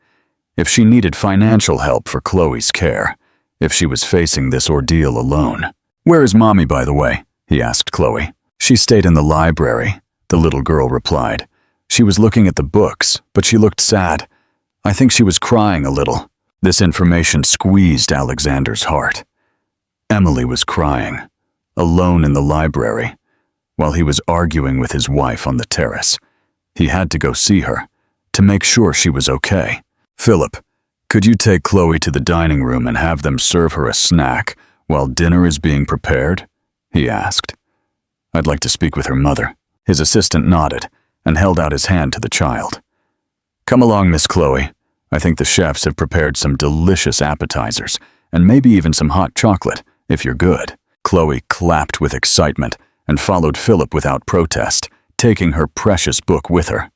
if she needed financial help for Chloe's care, if she was facing this ordeal alone. "Where is Mommy, by the way?" he asked Chloe. "She stayed in the library," the little girl replied. "She was looking at the books, but she looked sad. I think she was crying a little." This information squeezed Alexander's heart. Emily was crying, alone in the library, while he was arguing with his wife on the terrace. He had to go see her, to make sure she was okay. "Philip, could you take Chloe to the dining room and have them serve her a snack while dinner is being prepared?" he asked. "I'd like to speak with her mother." His assistant nodded and held out his hand to the child. "Come along, Miss Chloe. I think the chefs have prepared some delicious appetizers, and maybe even some hot chocolate, if you're good." Chloe clapped with excitement and followed Philip without protest, taking her precious book with her.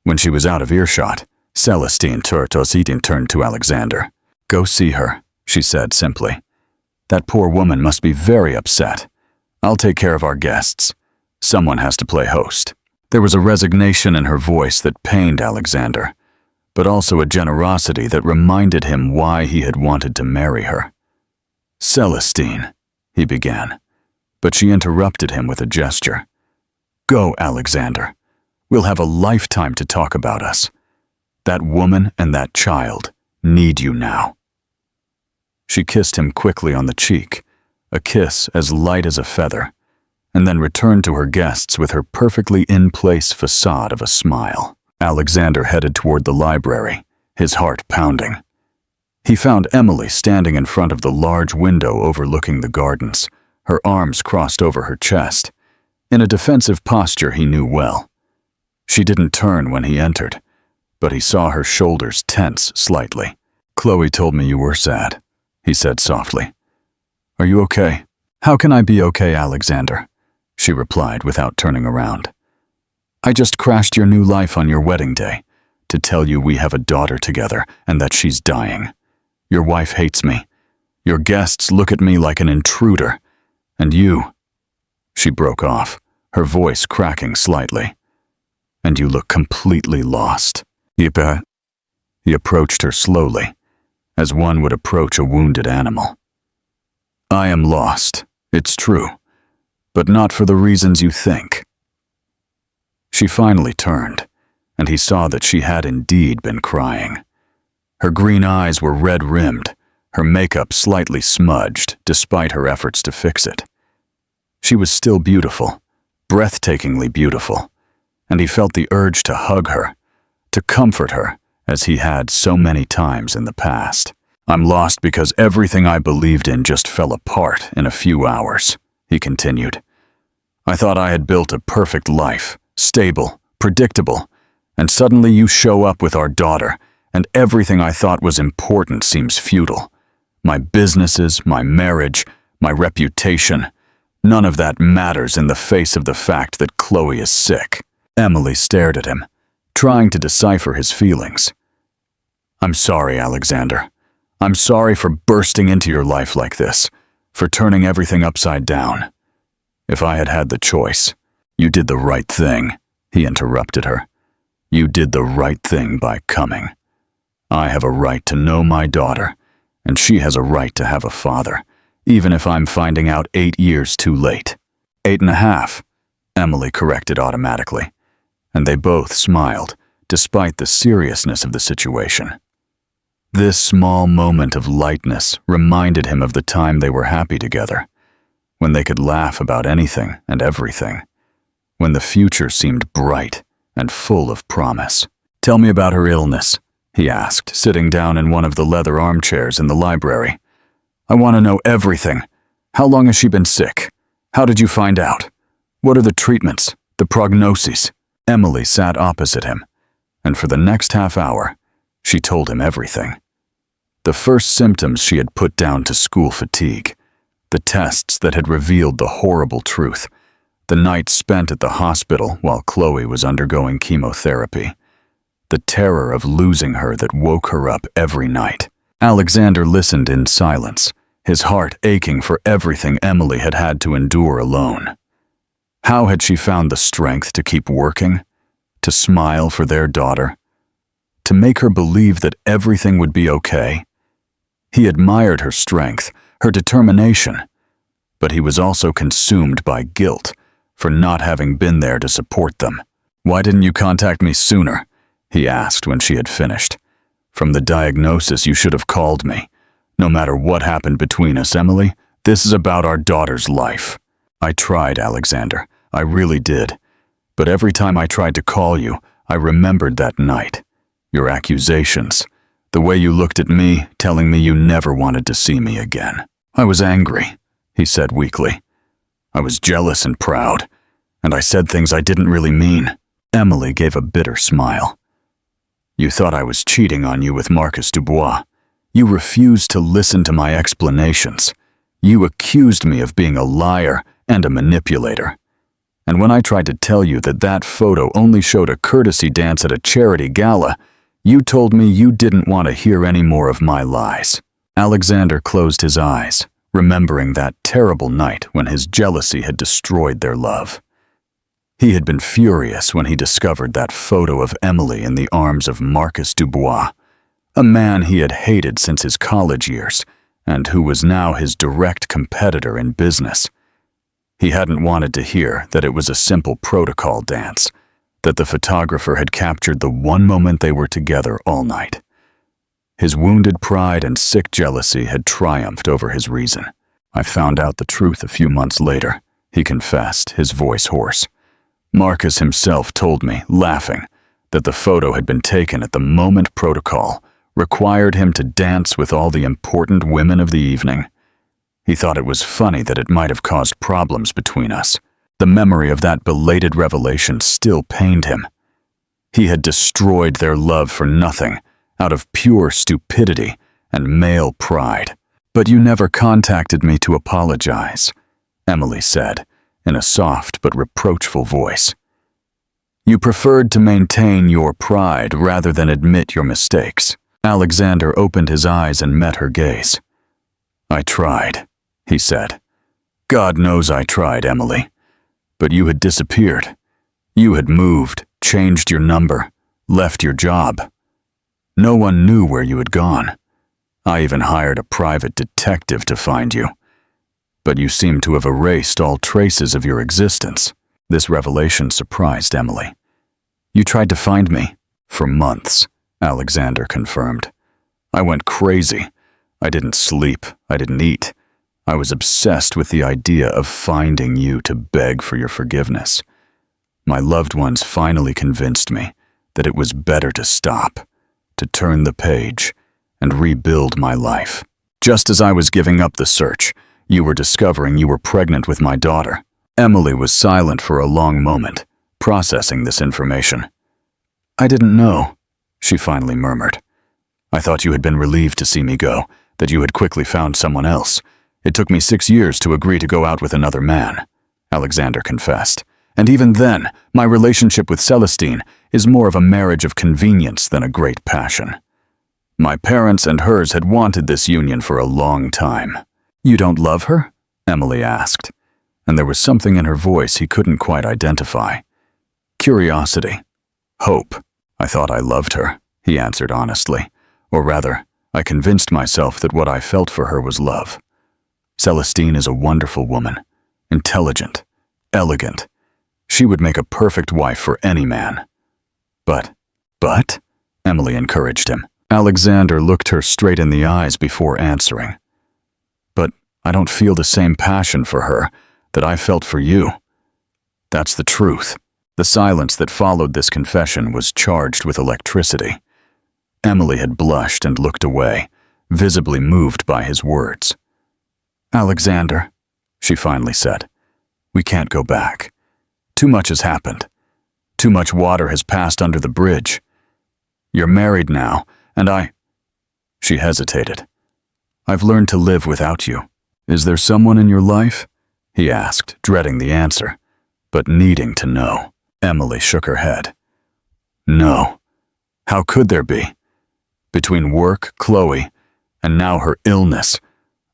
When she was out of earshot, Celestine Turtositin turned to Alexander. "Go see her," she said simply. "That poor woman must be very upset. I'll take care of our guests. Someone has to play host." There was a resignation in her voice that pained Alexander, but also a generosity that reminded him why he had wanted to marry her. "Celestine," he began, but she interrupted him with a gesture. "Go, Alexander. We'll have a lifetime to talk about us. That woman and that child need you now." She kissed him quickly on the cheek, a kiss as light as a feather, and then returned to her guests with her perfectly in-place facade of a smile. Alexander headed toward the library, his heart pounding. He found Emily standing in front of the large window overlooking the gardens, her arms crossed over her chest, in a defensive posture he knew well. She didn't turn when he entered, but he saw her shoulders tense slightly. "Chloe told me you were sad," he said softly. "Are you okay?" "How can I be okay, Alexander?" she replied without turning around. "I just crashed your new life on your wedding day to tell you we have a daughter together and that she's dying. Your wife hates me. Your guests look at me like an intruder. And you—" She broke off, her voice cracking slightly. "And you look completely lost." He approached her slowly, as one would approach a wounded animal. "I am lost, it's true, but not for the reasons you think." She finally turned, and he saw that she had indeed been crying. Her green eyes were red-rimmed, her makeup slightly smudged despite her efforts to fix it. She was still beautiful, breathtakingly beautiful, and he felt the urge to hug her, to comfort her, as he had so many times in the past. "I'm lost because everything I believed in just fell apart in a few hours," he continued. "I thought I had built a perfect life, stable, predictable, and suddenly you show up with our daughter, and everything I thought was important seems futile. My businesses, my marriage, my reputation, none of that matters in the face of the fact that Chloe is sick." Emily stared at him, trying to decipher his feelings. "I'm sorry, Alexander. I'm sorry for bursting into your life like this, for turning everything upside down. If I had had the choice—" "You did the right thing," he interrupted her. "You did the right thing by coming. I have a right to know my daughter, and she has a right to have a father, even if I'm finding out 8 years too late." 8.5, Emily corrected automatically, and they both smiled, despite the seriousness of the situation. This small moment of lightness reminded him of the time they were happy together, when they could laugh about anything and everything, when the future seemed bright and full of promise. "Tell me about her illness," he asked, sitting down in one of the leather armchairs in the library. "I want to know everything. How long has she been sick? How did you find out? What are the treatments, the prognoses?" Emily sat opposite him, and for the next half hour, she told him everything. The first symptoms she had put down to school fatigue, the tests that had revealed the horrible truth, the nights spent at the hospital while Chloe was undergoing chemotherapy, the terror of losing her that woke her up every night. Alexander listened in silence, his heart aching for everything Emily had had to endure alone. How had she found the strength to keep working, to smile for their daughter, to make her believe that everything would be okay? He admired her strength, her determination, but he was also consumed by guilt for not having been there to support them. "Why didn't you contact me sooner?" he asked when she had finished. "From the diagnosis, you should have called me. No matter what happened between us, Emily, This is about our daughter's life. I tried, Alexander. I really did. But every time I tried to call you, I remembered that night. Your accusations. The way you looked at me, telling me you never wanted to see me again. I was angry, he said weakly. I was jealous and proud, and I said things I didn't really mean. Emily gave a bitter smile. You thought I was cheating on you with Marcus Dubois. You refused to listen to my explanations. You accused me of being a liar and a manipulator. And when I tried to tell you that that photo only showed a courtesy dance at a charity gala, you told me you didn't want to hear any more of my lies. Alexander closed his eyes, remembering that terrible night when his jealousy had destroyed their love. He had been furious when he discovered that photo of Emily in the arms of Marcus Dubois, a man he had hated since his college years and who was now his direct competitor in business. He hadn't wanted to hear that it was a simple protocol dance, that the photographer had captured the one moment they were together all night. His wounded pride and sick jealousy had triumphed over his reason. I found out the truth a few months later, he confessed, his voice hoarse. Marcus himself told me, laughing, that the photo had been taken at the moment protocol required him to dance with all the important women of the evening. He thought it was funny that it might have caused problems between us. The memory of that belated revelation still pained him. He had destroyed their love for nothing, out of pure stupidity and male pride. But you never contacted me to apologize, Emily said, in a soft but reproachful voice. You preferred to maintain your pride rather than admit your mistakes. Alexander opened his eyes and met her gaze. I tried, he said. God knows I tried, Emily. But you had disappeared. You had moved, changed your number, left your job. No one knew where you had gone. I even hired a private detective to find you. But you seem to have erased all traces of your existence. This revelation surprised Emily. You tried to find me. For months, Alexander confirmed. I went crazy. I didn't sleep. I didn't eat. I was obsessed with the idea of finding you to beg for your forgiveness. My loved ones finally convinced me that it was better to stop, to turn the page, and rebuild my life. Just as I was giving up the search, you were discovering you were pregnant with my daughter. Emily was silent for a long moment, processing this information. I didn't know, she finally murmured. I thought you had been relieved to see me go, that you had quickly found someone else. It took me 6 years to agree to go out with another man, Alexander confessed. And even then, my relationship with Celestine is more of a marriage of convenience than a great passion. My parents and hers had wanted this union for a long time. You don't love her? Emily asked, and there was something in her voice he couldn't quite identify. Curiosity. Hope. I thought I loved her, he answered honestly. Or rather, I convinced myself that what I felt for her was love. Celestine is a wonderful woman, intelligent, elegant. She would make a perfect wife for any man. But? Emily encouraged him. Alexander looked her straight in the eyes before answering. But I don't feel the same passion for her that I felt for you. That's the truth. The silence that followed this confession was charged with electricity. Emily had blushed and looked away, visibly moved by his words. Alexander, she finally said, we can't go back. Too much has happened. Too much water has passed under the bridge. You're married now, and She hesitated. I've learned to live without you. Is there someone in your life? He asked, dreading the answer, but needing to know. Emily shook her head. No. How could there be? Between work, Chloe, and now her illness,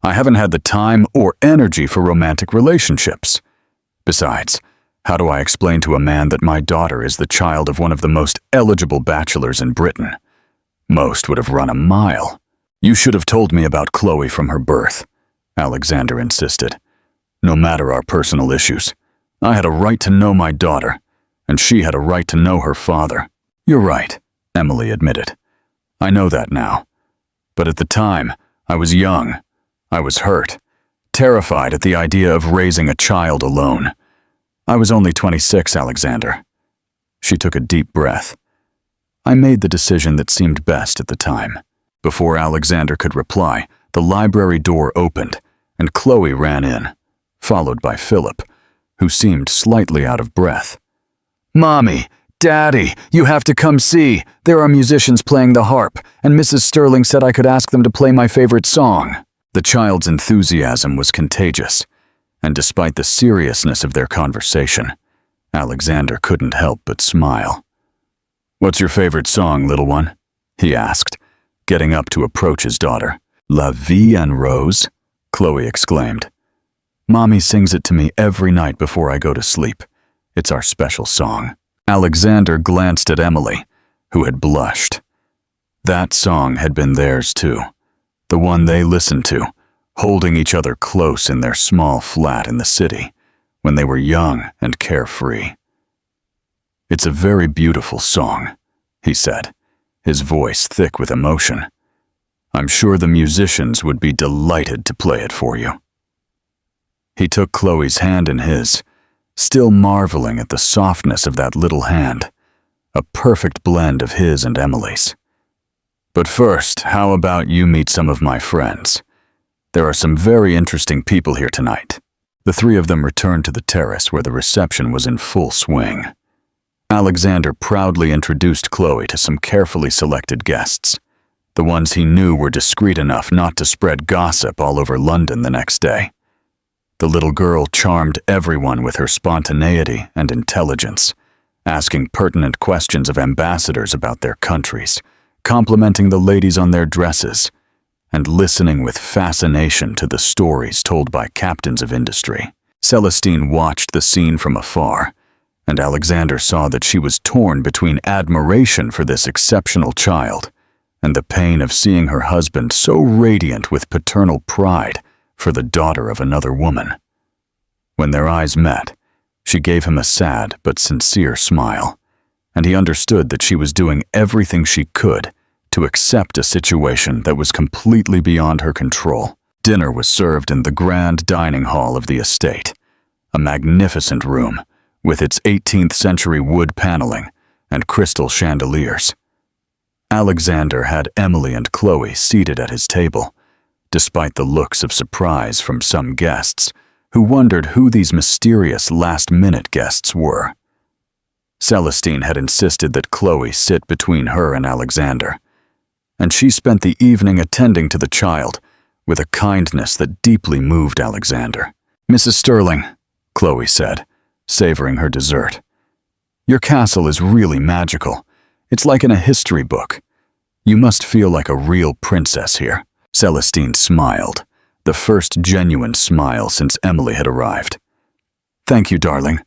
I haven't had the time or energy for romantic relationships. Besides, how do I explain to a man that my daughter is the child of one of the most eligible bachelors in Britain? Most would have run a mile. You should have told me about Chloe from her birth, Alexander insisted. No matter our personal issues, I had a right to know my daughter, and she had a right to know her father. You're right, Emily admitted. I know that now. But at the time, I was young. I was hurt. terrified at the idea of raising a child alone. I was only 26, Alexander. She took a deep breath. I made the decision that seemed best at the time. Before Alexander could reply, the library door opened, and Chloe ran in, followed by Philip, who seemed slightly out of breath. "Mommy! Daddy! You have to come see! There are musicians playing the harp, and Mrs. Sterling said I could ask them to play my favorite song." The child's enthusiasm was contagious, and despite the seriousness of their conversation, Alexander couldn't help but smile. "What's your favorite song, little one?" he asked, getting up to approach his daughter. "La Vie en Rose?" Chloe exclaimed. "Mommy sings it to me every night before I go to sleep. It's our special song." Alexander glanced at Emily, who had blushed. That song had been theirs too, the one they listened to, holding each other close in their small flat in the city, when they were young and carefree. "It's a very beautiful song," he said, his voice thick with emotion. "I'm sure the musicians would be delighted to play it for you." He took Chloe's hand in his, still marveling at the softness of that little hand, a perfect blend of his and Emily's. "But first, how about you meet some of my friends? There are some very interesting people here tonight." The three of them returned to the terrace where the reception was in full swing. Alexander proudly introduced Chloe to some carefully selected guests, the ones he knew were discreet enough not to spread gossip all over London the next day. The little girl charmed everyone with her spontaneity and intelligence, asking pertinent questions of ambassadors about their countries, complimenting the ladies on their dresses, and listening with fascination to the stories told by captains of industry. Celestine watched the scene from afar, and Alexander saw that she was torn between admiration for this exceptional child and the pain of seeing her husband so radiant with paternal pride for the daughter of another woman. When their eyes met, she gave him a sad but sincere smile, and he understood that she was doing everything she could to accept a situation that was completely beyond her control. Dinner was served in the grand dining hall of the estate, a magnificent room with its 18th century wood paneling and crystal chandeliers. Alexander had Emily and Chloe seated at his table, despite the looks of surprise from some guests who wondered who these mysterious last-minute guests were. Celestine had insisted that Chloe sit between her and Alexander, and she spent the evening attending to the child with a kindness that deeply moved Alexander. "Mrs. Sterling," Chloe said, savoring her dessert, "your castle is really magical. It's like in a history book. You must feel like a real princess here." Celestine smiled, the first genuine smile since Emily had arrived. "Thank you, darling.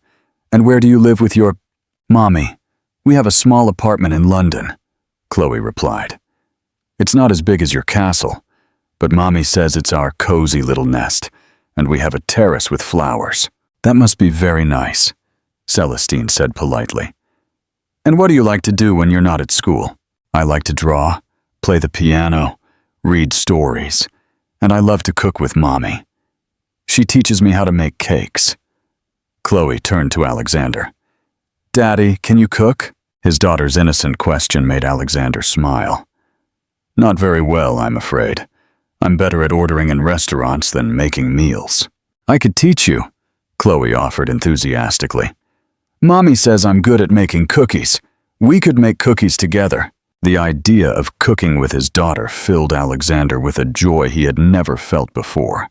And where do you live with your—" "Mommy, we have a small apartment in London," Chloe replied. "It's not as big as your castle, but Mommy says it's our cozy little nest, and we have a terrace with flowers." "That must be very nice," Celestine said politely. "And what do you like to do when you're not at school?" "I like to draw, play the piano, read stories, and I love to cook with Mommy. She teaches me how to make cakes." Chloe turned to Alexander. "Daddy, can you cook?" His daughter's innocent question made Alexander smile. "Not very well, I'm afraid. I'm better at ordering in restaurants than making meals." "I could teach you," Chloe offered enthusiastically. "Mommy says I'm good at making cookies. We could make cookies together." The idea of cooking with his daughter filled Alexander with a joy he had never felt before.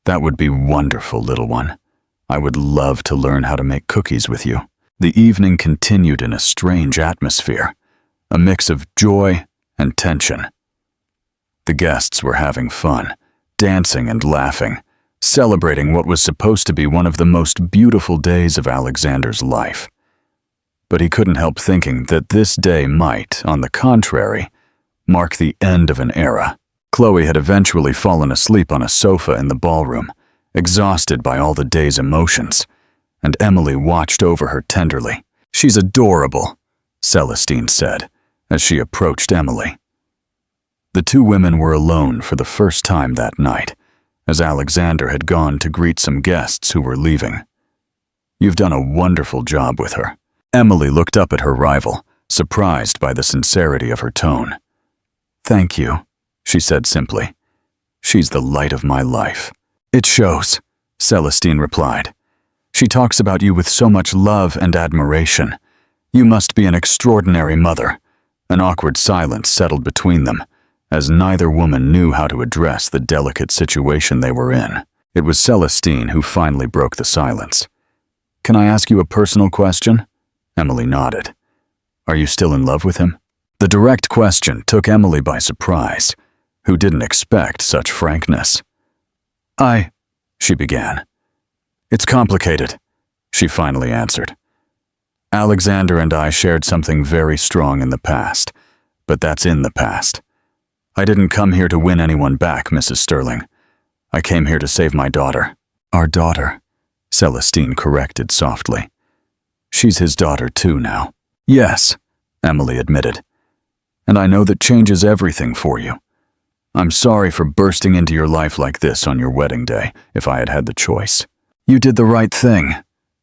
"That would be wonderful, little one. I would love to learn how to make cookies with you." The evening continued in a strange atmosphere, a mix of joy and tension. The guests were having fun, dancing and laughing, celebrating what was supposed to be one of the most beautiful days of Alexander's life. But he couldn't help thinking that this day might, on the contrary, mark the end of an era. Chloe had eventually fallen asleep on a sofa in the ballroom, exhausted by all the day's emotions, and Emily watched over her tenderly. "She's adorable," Celestine said, as she approached Emily. The two women were alone for the first time that night, as Alexander had gone to greet some guests who were leaving. "You've done a wonderful job with her." Emily looked up at her rival, surprised by the sincerity of her tone. "Thank you," she said simply. "She's the light of my life." "It shows," Celestine replied. "She talks about you with so much love and admiration. You must be an extraordinary mother." An awkward silence settled between them, as neither woman knew how to address the delicate situation they were in. It was Celestine who finally broke the silence. "Can I ask you a personal question?" Emily nodded. "Are you still in love with him?" The direct question took Emily by surprise, who didn't expect such frankness. She began. "It's complicated," she finally answered. "Alexander and I shared something very strong in the past, but that's in the past. I didn't come here to win anyone back, Mrs. Sterling. I came here to save my daughter." "Our daughter," Celestine corrected softly. "She's his daughter too now." "Yes," Emily admitted. "And I know that changes everything for you. I'm sorry for bursting into your life like this on your wedding day, if I had had the choice." "You did the right thing,"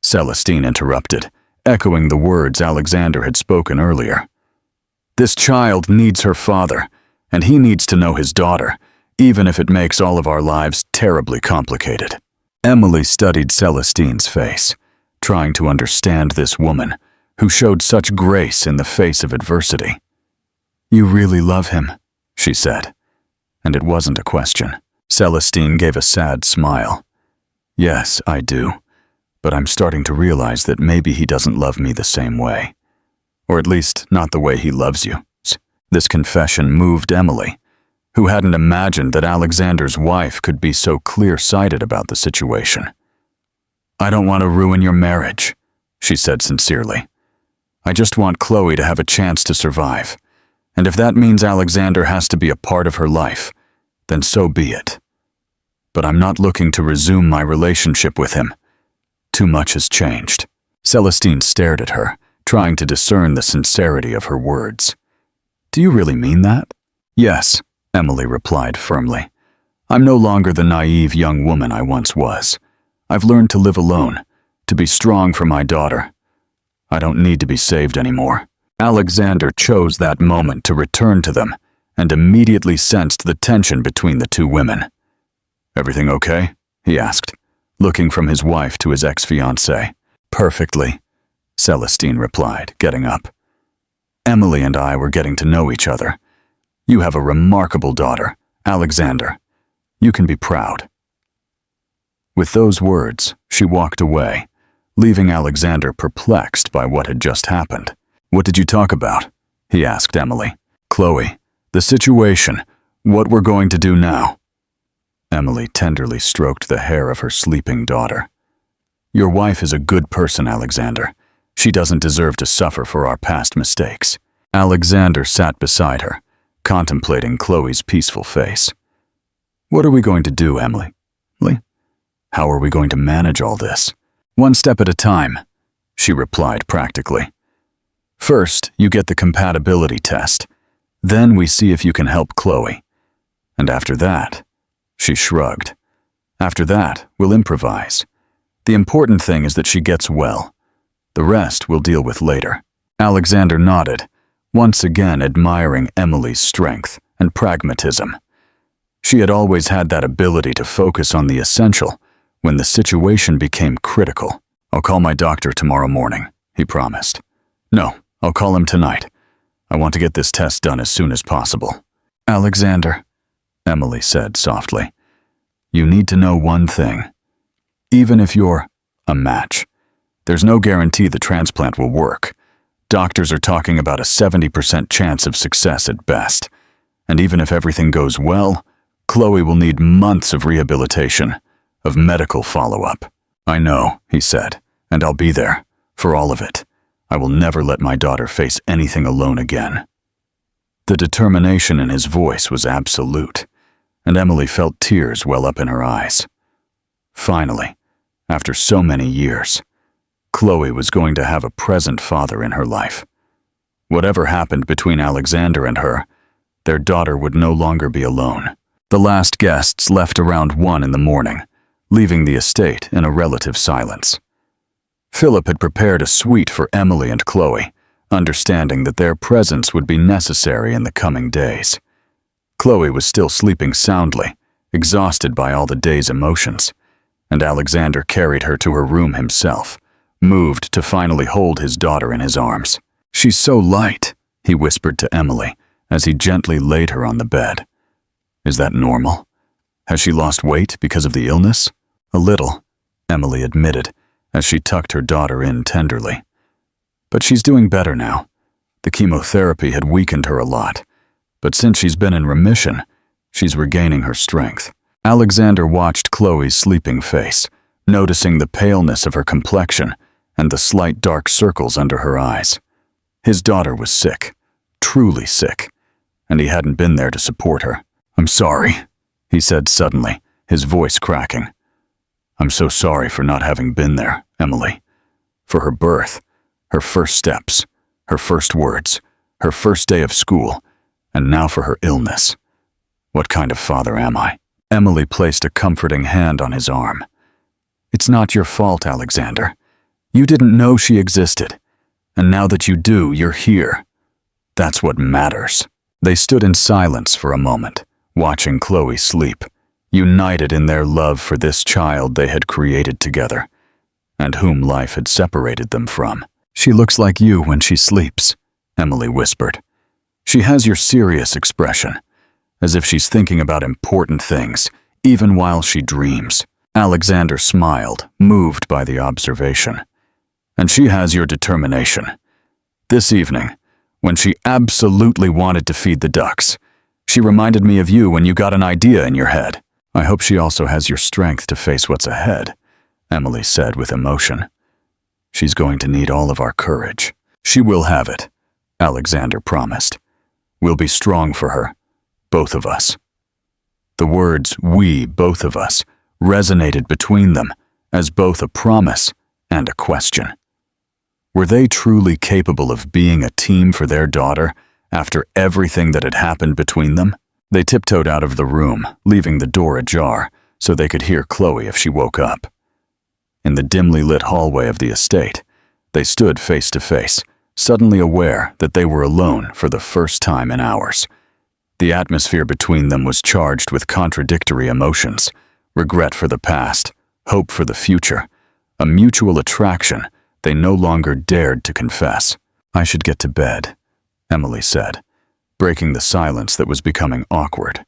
Celestine interrupted, echoing the words Alexander had spoken earlier. "This child needs her father, and he needs to know his daughter, even if it makes all of our lives terribly complicated." Emily studied Celestine's face, trying to understand this woman, who showed such grace in the face of adversity. "You really love him," she said, and it wasn't a question. Celestine gave a sad smile. "Yes, I do, but I'm starting to realize that maybe he doesn't love me the same way. Or at least not the way he loves you." This confession moved Emily, who hadn't imagined that Alexander's wife could be so clear-sighted about the situation. "I don't want to ruin your marriage," she said sincerely. "I just want Chloe to have a chance to survive. And if that means Alexander has to be a part of her life, then so be it. But I'm not looking to resume my relationship with him. Too much has changed." Celestine stared at her, trying to discern the sincerity of her words. "Do you really mean that?" "Yes," Emily replied firmly. "I'm no longer the naive young woman I once was. I've learned to live alone, to be strong for my daughter. I don't need to be saved anymore." Alexander chose that moment to return to them, and immediately sensed the tension between the two women. "Everything okay?" he asked, looking from his wife to his ex-fiancée. "Perfectly," Celestine replied, getting up. "Emily and I were getting to know each other. You have a remarkable daughter, Alexander. You can be proud." With those words, she walked away, leaving Alexander perplexed by what had just happened. "What did you talk about?" he asked Emily. "Chloe, the situation, what we're going to do now." Emily tenderly stroked the hair of her sleeping daughter. "Your wife is a good person, Alexander. She doesn't deserve to suffer for our past mistakes." Alexander sat beside her, contemplating Chloe's peaceful face. "What are we going to do, Emily? How are we going to manage all this?" "One step at a time," she replied practically. "First, you get the compatibility test. Then we see if you can help Chloe. And after that," she shrugged, "after that, we'll improvise. The important thing is that she gets well. The rest we'll deal with later." Alexander nodded, once again admiring Emily's strength and pragmatism. She had always had that ability to focus on the essential when the situation became critical. "I'll call my doctor tomorrow morning," he promised. "No, I'll call him tonight. I want to get this test done as soon as possible." "Alexander," Emily said softly, "you need to know one thing. Even if you're a match, there's no guarantee the transplant will work. Doctors are talking about a 70% chance of success at best. And even if everything goes well, Chloe will need months of rehabilitation, of medical follow-up." "I know," he said, "and I'll be there, for all of it. I will never let my daughter face anything alone again." The determination in his voice was absolute, and Emily felt tears well up in her eyes. Finally, after so many years, Chloe was going to have a present father in her life. Whatever happened between Alexander and her, their daughter would no longer be alone. The last guests left around 1 in the morning, leaving the estate in a relative silence. Philip had prepared a suite for Emily and Chloe, understanding that their presence would be necessary in the coming days. Chloe was still sleeping soundly, exhausted by all the day's emotions, and Alexander carried her to her room himself, moved to finally hold his daughter in his arms. "She's so light," he whispered to Emily as he gently laid her on the bed. "Is that normal? Has she lost weight because of the illness?" "A little," Emily admitted as she tucked her daughter in tenderly. "But she's doing better now. The chemotherapy had weakened her a lot, but since she's been in remission, she's regaining her strength." Alexander watched Chloe's sleeping face, noticing the paleness of her complexion and the slight dark circles under her eyes. His daughter was sick, truly sick, and he hadn't been there to support her. "I'm sorry," he said suddenly, his voice cracking. "I'm so sorry for not having been there, Emily. For her birth, her first steps, her first words, her first day of school, and now for her illness. What kind of father am I?" Emily placed a comforting hand on his arm. "It's not your fault, Alexander. You didn't know she existed, and now that you do, you're here. That's what matters." They stood in silence for a moment, watching Chloe sleep, united in their love for this child they had created together, and whom life had separated them from. "She looks like you when she sleeps," Emily whispered. "She has your serious expression, as if she's thinking about important things, even while she dreams." Alexander smiled, moved by the observation. "And she has your determination. This evening, when she absolutely wanted to feed the ducks, she reminded me of you when you got an idea in your head. I hope she also has your strength to face what's ahead," Emily said with emotion. "She's going to need all of our courage." "She will have it," Alexander promised. "We'll be strong for her, both of us." The words, "we, both of us," resonated between them as both a promise and a question. Were they truly capable of being a team for their daughter after everything that had happened between them? They tiptoed out of the room, leaving the door ajar so they could hear Chloe if she woke up. In the dimly lit hallway of the estate, they stood face to face, suddenly aware that they were alone for the first time in hours. The atmosphere between them was charged with contradictory emotions: regret for the past, hope for the future, a mutual attraction they no longer dared to confess. "I should get to bed," Emily said, breaking the silence that was becoming awkward.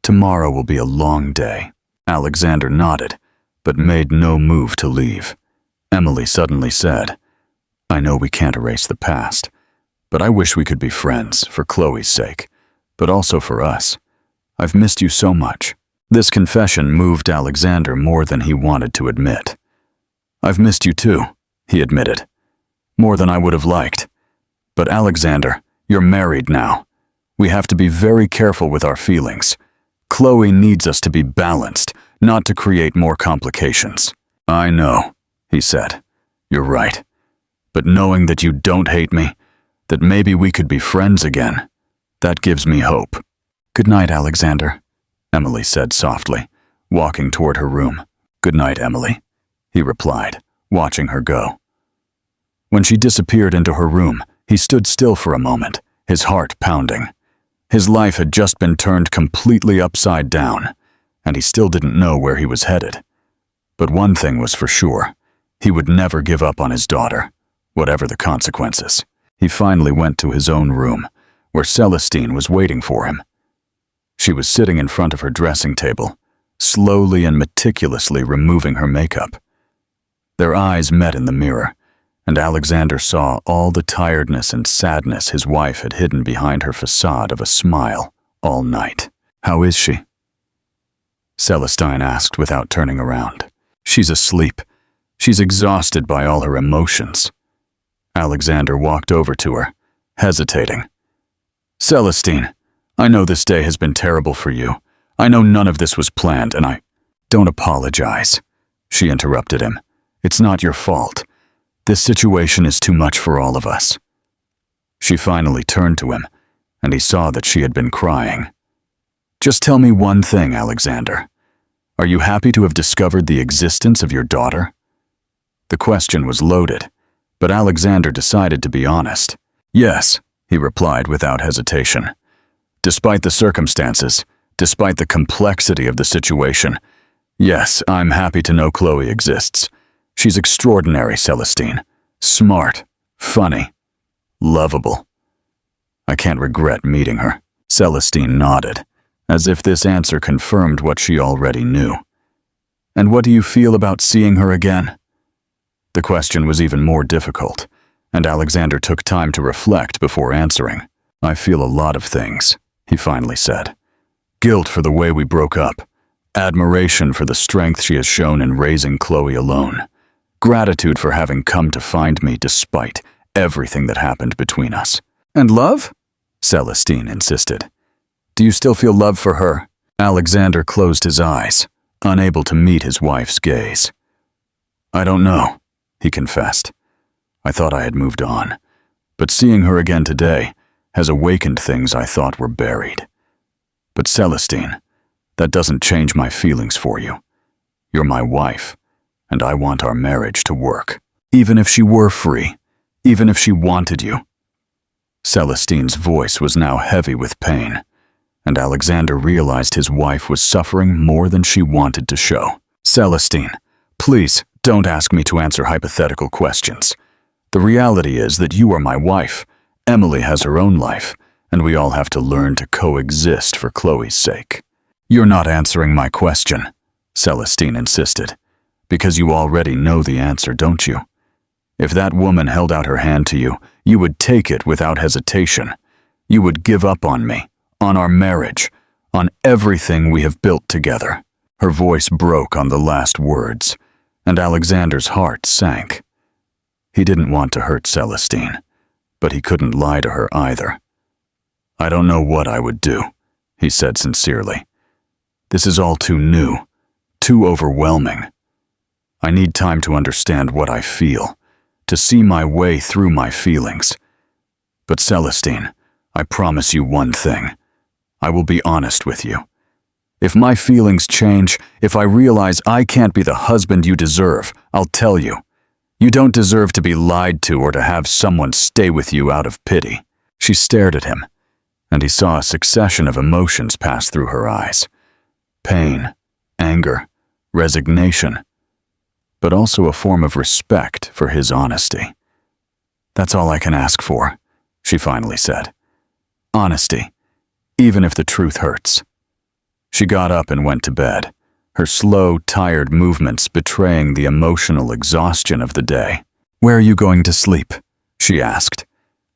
"Tomorrow will be a long day." Alexander nodded, but made no move to leave. Emily suddenly said, "I know we can't erase the past, but I wish we could be friends for Chloe's sake, but also for us. I've missed you so much." This confession moved Alexander more than he wanted to admit. "I've missed you too," he admitted. "More than I would have liked. But Alexander, you're married now. We have to be very careful with our feelings. Chloe needs us to be balanced, not to create more complications." "I know," he said. "You're right. But knowing that you don't hate me, that maybe we could be friends again, that gives me hope." "Good night, Alexander," Emily said softly, walking toward her room. "Good night, Emily," he replied, watching her go. When she disappeared into her room, he stood still for a moment, his heart pounding. His life had just been turned completely upside down, and he still didn't know where he was headed. But one thing was for sure: he would never give up on his daughter, whatever the consequences. He finally went to his own room, where Celestine was waiting for him. She was sitting in front of her dressing table, slowly and meticulously removing her makeup. Their eyes met in the mirror, and Alexander saw all the tiredness and sadness his wife had hidden behind her facade of a smile all night. "How is she?" Celestine asked without turning around. "She's asleep. She's exhausted by all her emotions." Alexander walked over to her, hesitating. "Celestine, I know this day has been terrible for you. I know none of this was planned, and I—" "Don't apologize," she interrupted him. "It's not your fault. This situation is too much for all of us." She finally turned to him, and he saw that she had been crying. Just tell me one thing, Alexander. Are you happy to have discovered the existence of your daughter? The question was loaded, but Alexander decided to be honest. Yes, he replied without hesitation. Despite the circumstances, despite the complexity of the situation, yes, I'm happy to know Chloe exists. She's extraordinary, Celestine. Smart, funny, lovable. I can't regret meeting her. Celestine nodded, as if this answer confirmed what she already knew. And what do you feel about seeing her again? The question was even more difficult, and Alexander took time to reflect before answering. I feel a lot of things, he finally said. Guilt for the way we broke up, admiration for the strength she has shown in raising Chloe alone, gratitude for having come to find me despite everything that happened between us. And love? Celestine insisted. Do you still feel love for her? Alexander closed his eyes, unable to meet his wife's gaze. I don't know, he confessed. I thought I had moved on, but seeing her again today has awakened things I thought were buried. But Celestine, that doesn't change my feelings for you. You're my wife, and I want our marriage to work, even if she were free, even if she wanted you. Celestine's voice was now heavy with pain, and Alexander realized his wife was suffering more than she wanted to show. Celestine, please don't ask me to answer hypothetical questions. The reality is that you are my wife. Emily has her own life, and we all have to learn to coexist for Chloe's sake. You're not answering my question, Celestine insisted, because you already know the answer, don't you? If that woman held out her hand to you, you would take it without hesitation. You would give up on me, on our marriage, on everything we have built together. Her voice broke on the last words, and Alexander's heart sank. He didn't want to hurt Celestine, but he couldn't lie to her either. I don't know what I would do, he said sincerely. This is all too new, too overwhelming. I need time to understand what I feel, to see my way through my feelings. But Celestine, I promise you one thing. I will be honest with you. If my feelings change, if I realize I can't be the husband you deserve, I'll tell you. You don't deserve to be lied to or to have someone stay with you out of pity. She stared at him, and he saw a succession of emotions pass through her eyes. Pain, anger, resignation, but also a form of respect for his honesty. That's all I can ask for, she finally said. Honesty, even if the truth hurts. She got up and went to bed, her slow, tired movements betraying the emotional exhaustion of the day. Where are you going to sleep? She asked,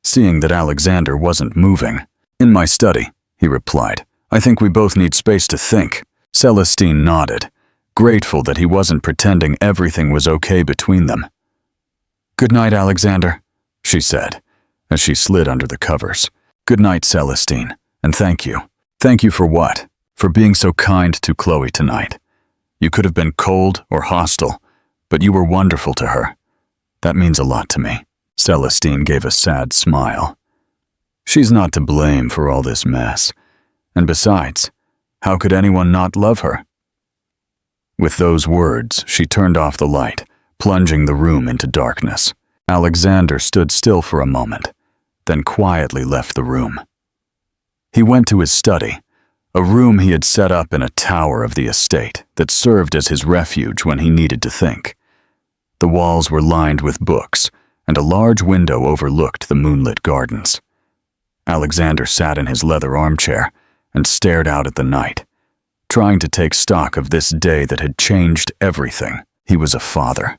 seeing that Alexander wasn't moving. In my study, he replied. I think we both need space to think. Celestine nodded, grateful that he wasn't pretending everything was okay between them. Good night, Alexander, she said, as she slid under the covers. Good night, Celestine, and thank you. Thank you for what? For being so kind to Chloe tonight. You could have been cold or hostile, but you were wonderful to her. That means a lot to me. Celestine gave a sad smile. She's not to blame for all this mess. And besides, how could anyone not love her? With those words, she turned off the light, plunging the room into darkness. Alexander stood still for a moment, then quietly left the room. He went to his study, a room he had set up in a tower of the estate that served as his refuge when he needed to think. The walls were lined with books, and a large window overlooked the moonlit gardens. Alexander sat in his leather armchair and stared out at the night, trying to take stock of this day that had changed everything. He was a father.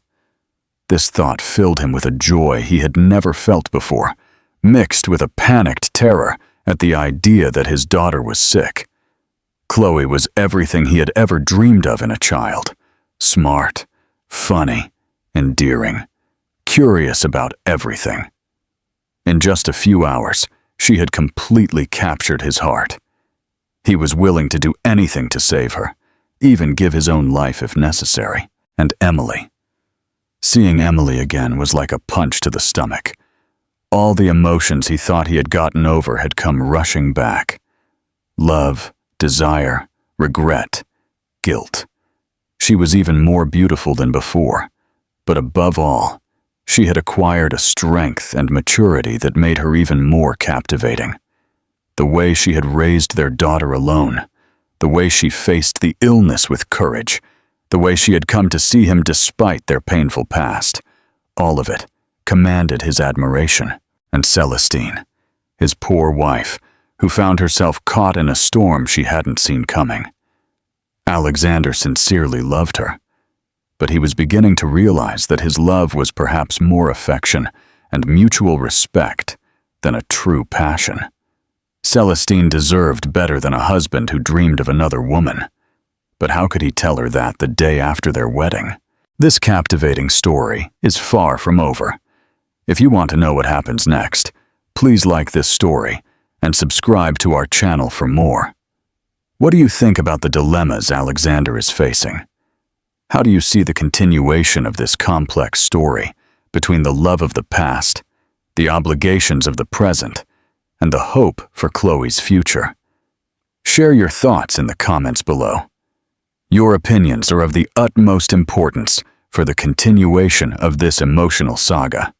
This thought filled him with a joy he had never felt before, mixed with a panicked terror at the idea that his daughter was sick. Chloe was everything he had ever dreamed of in a child. Smart, funny, endearing, curious about everything. In just a few hours, she had completely captured his heart. He was willing to do anything to save her, even give his own life if necessary. And Emily. Seeing Emily again was like a punch to the stomach. All the emotions he thought he had gotten over had come rushing back. Love, desire, regret, guilt. She was even more beautiful than before, but above all, she had acquired a strength and maturity that made her even more captivating. The way she had raised their daughter alone, the way she faced the illness with courage, the way she had come to see him despite their painful past, all of it commanded his admiration. And Celestine, his poor wife, who found herself caught in a storm she hadn't seen coming. Alexander sincerely loved her, but he was beginning to realize that his love was perhaps more affection and mutual respect than a true passion. Celestine deserved better than a husband who dreamed of another woman. But how could he tell her that the day after their wedding? This captivating story is far from over. If you want to know what happens next, please like this story and subscribe to our channel for more. What do you think about the dilemmas Alexander is facing? How do you see the continuation of this complex story between the love of the past, the obligations of the present, and the hope for Chloe's future? Share your thoughts in the comments below. Your opinions are of the utmost importance for the continuation of this emotional saga.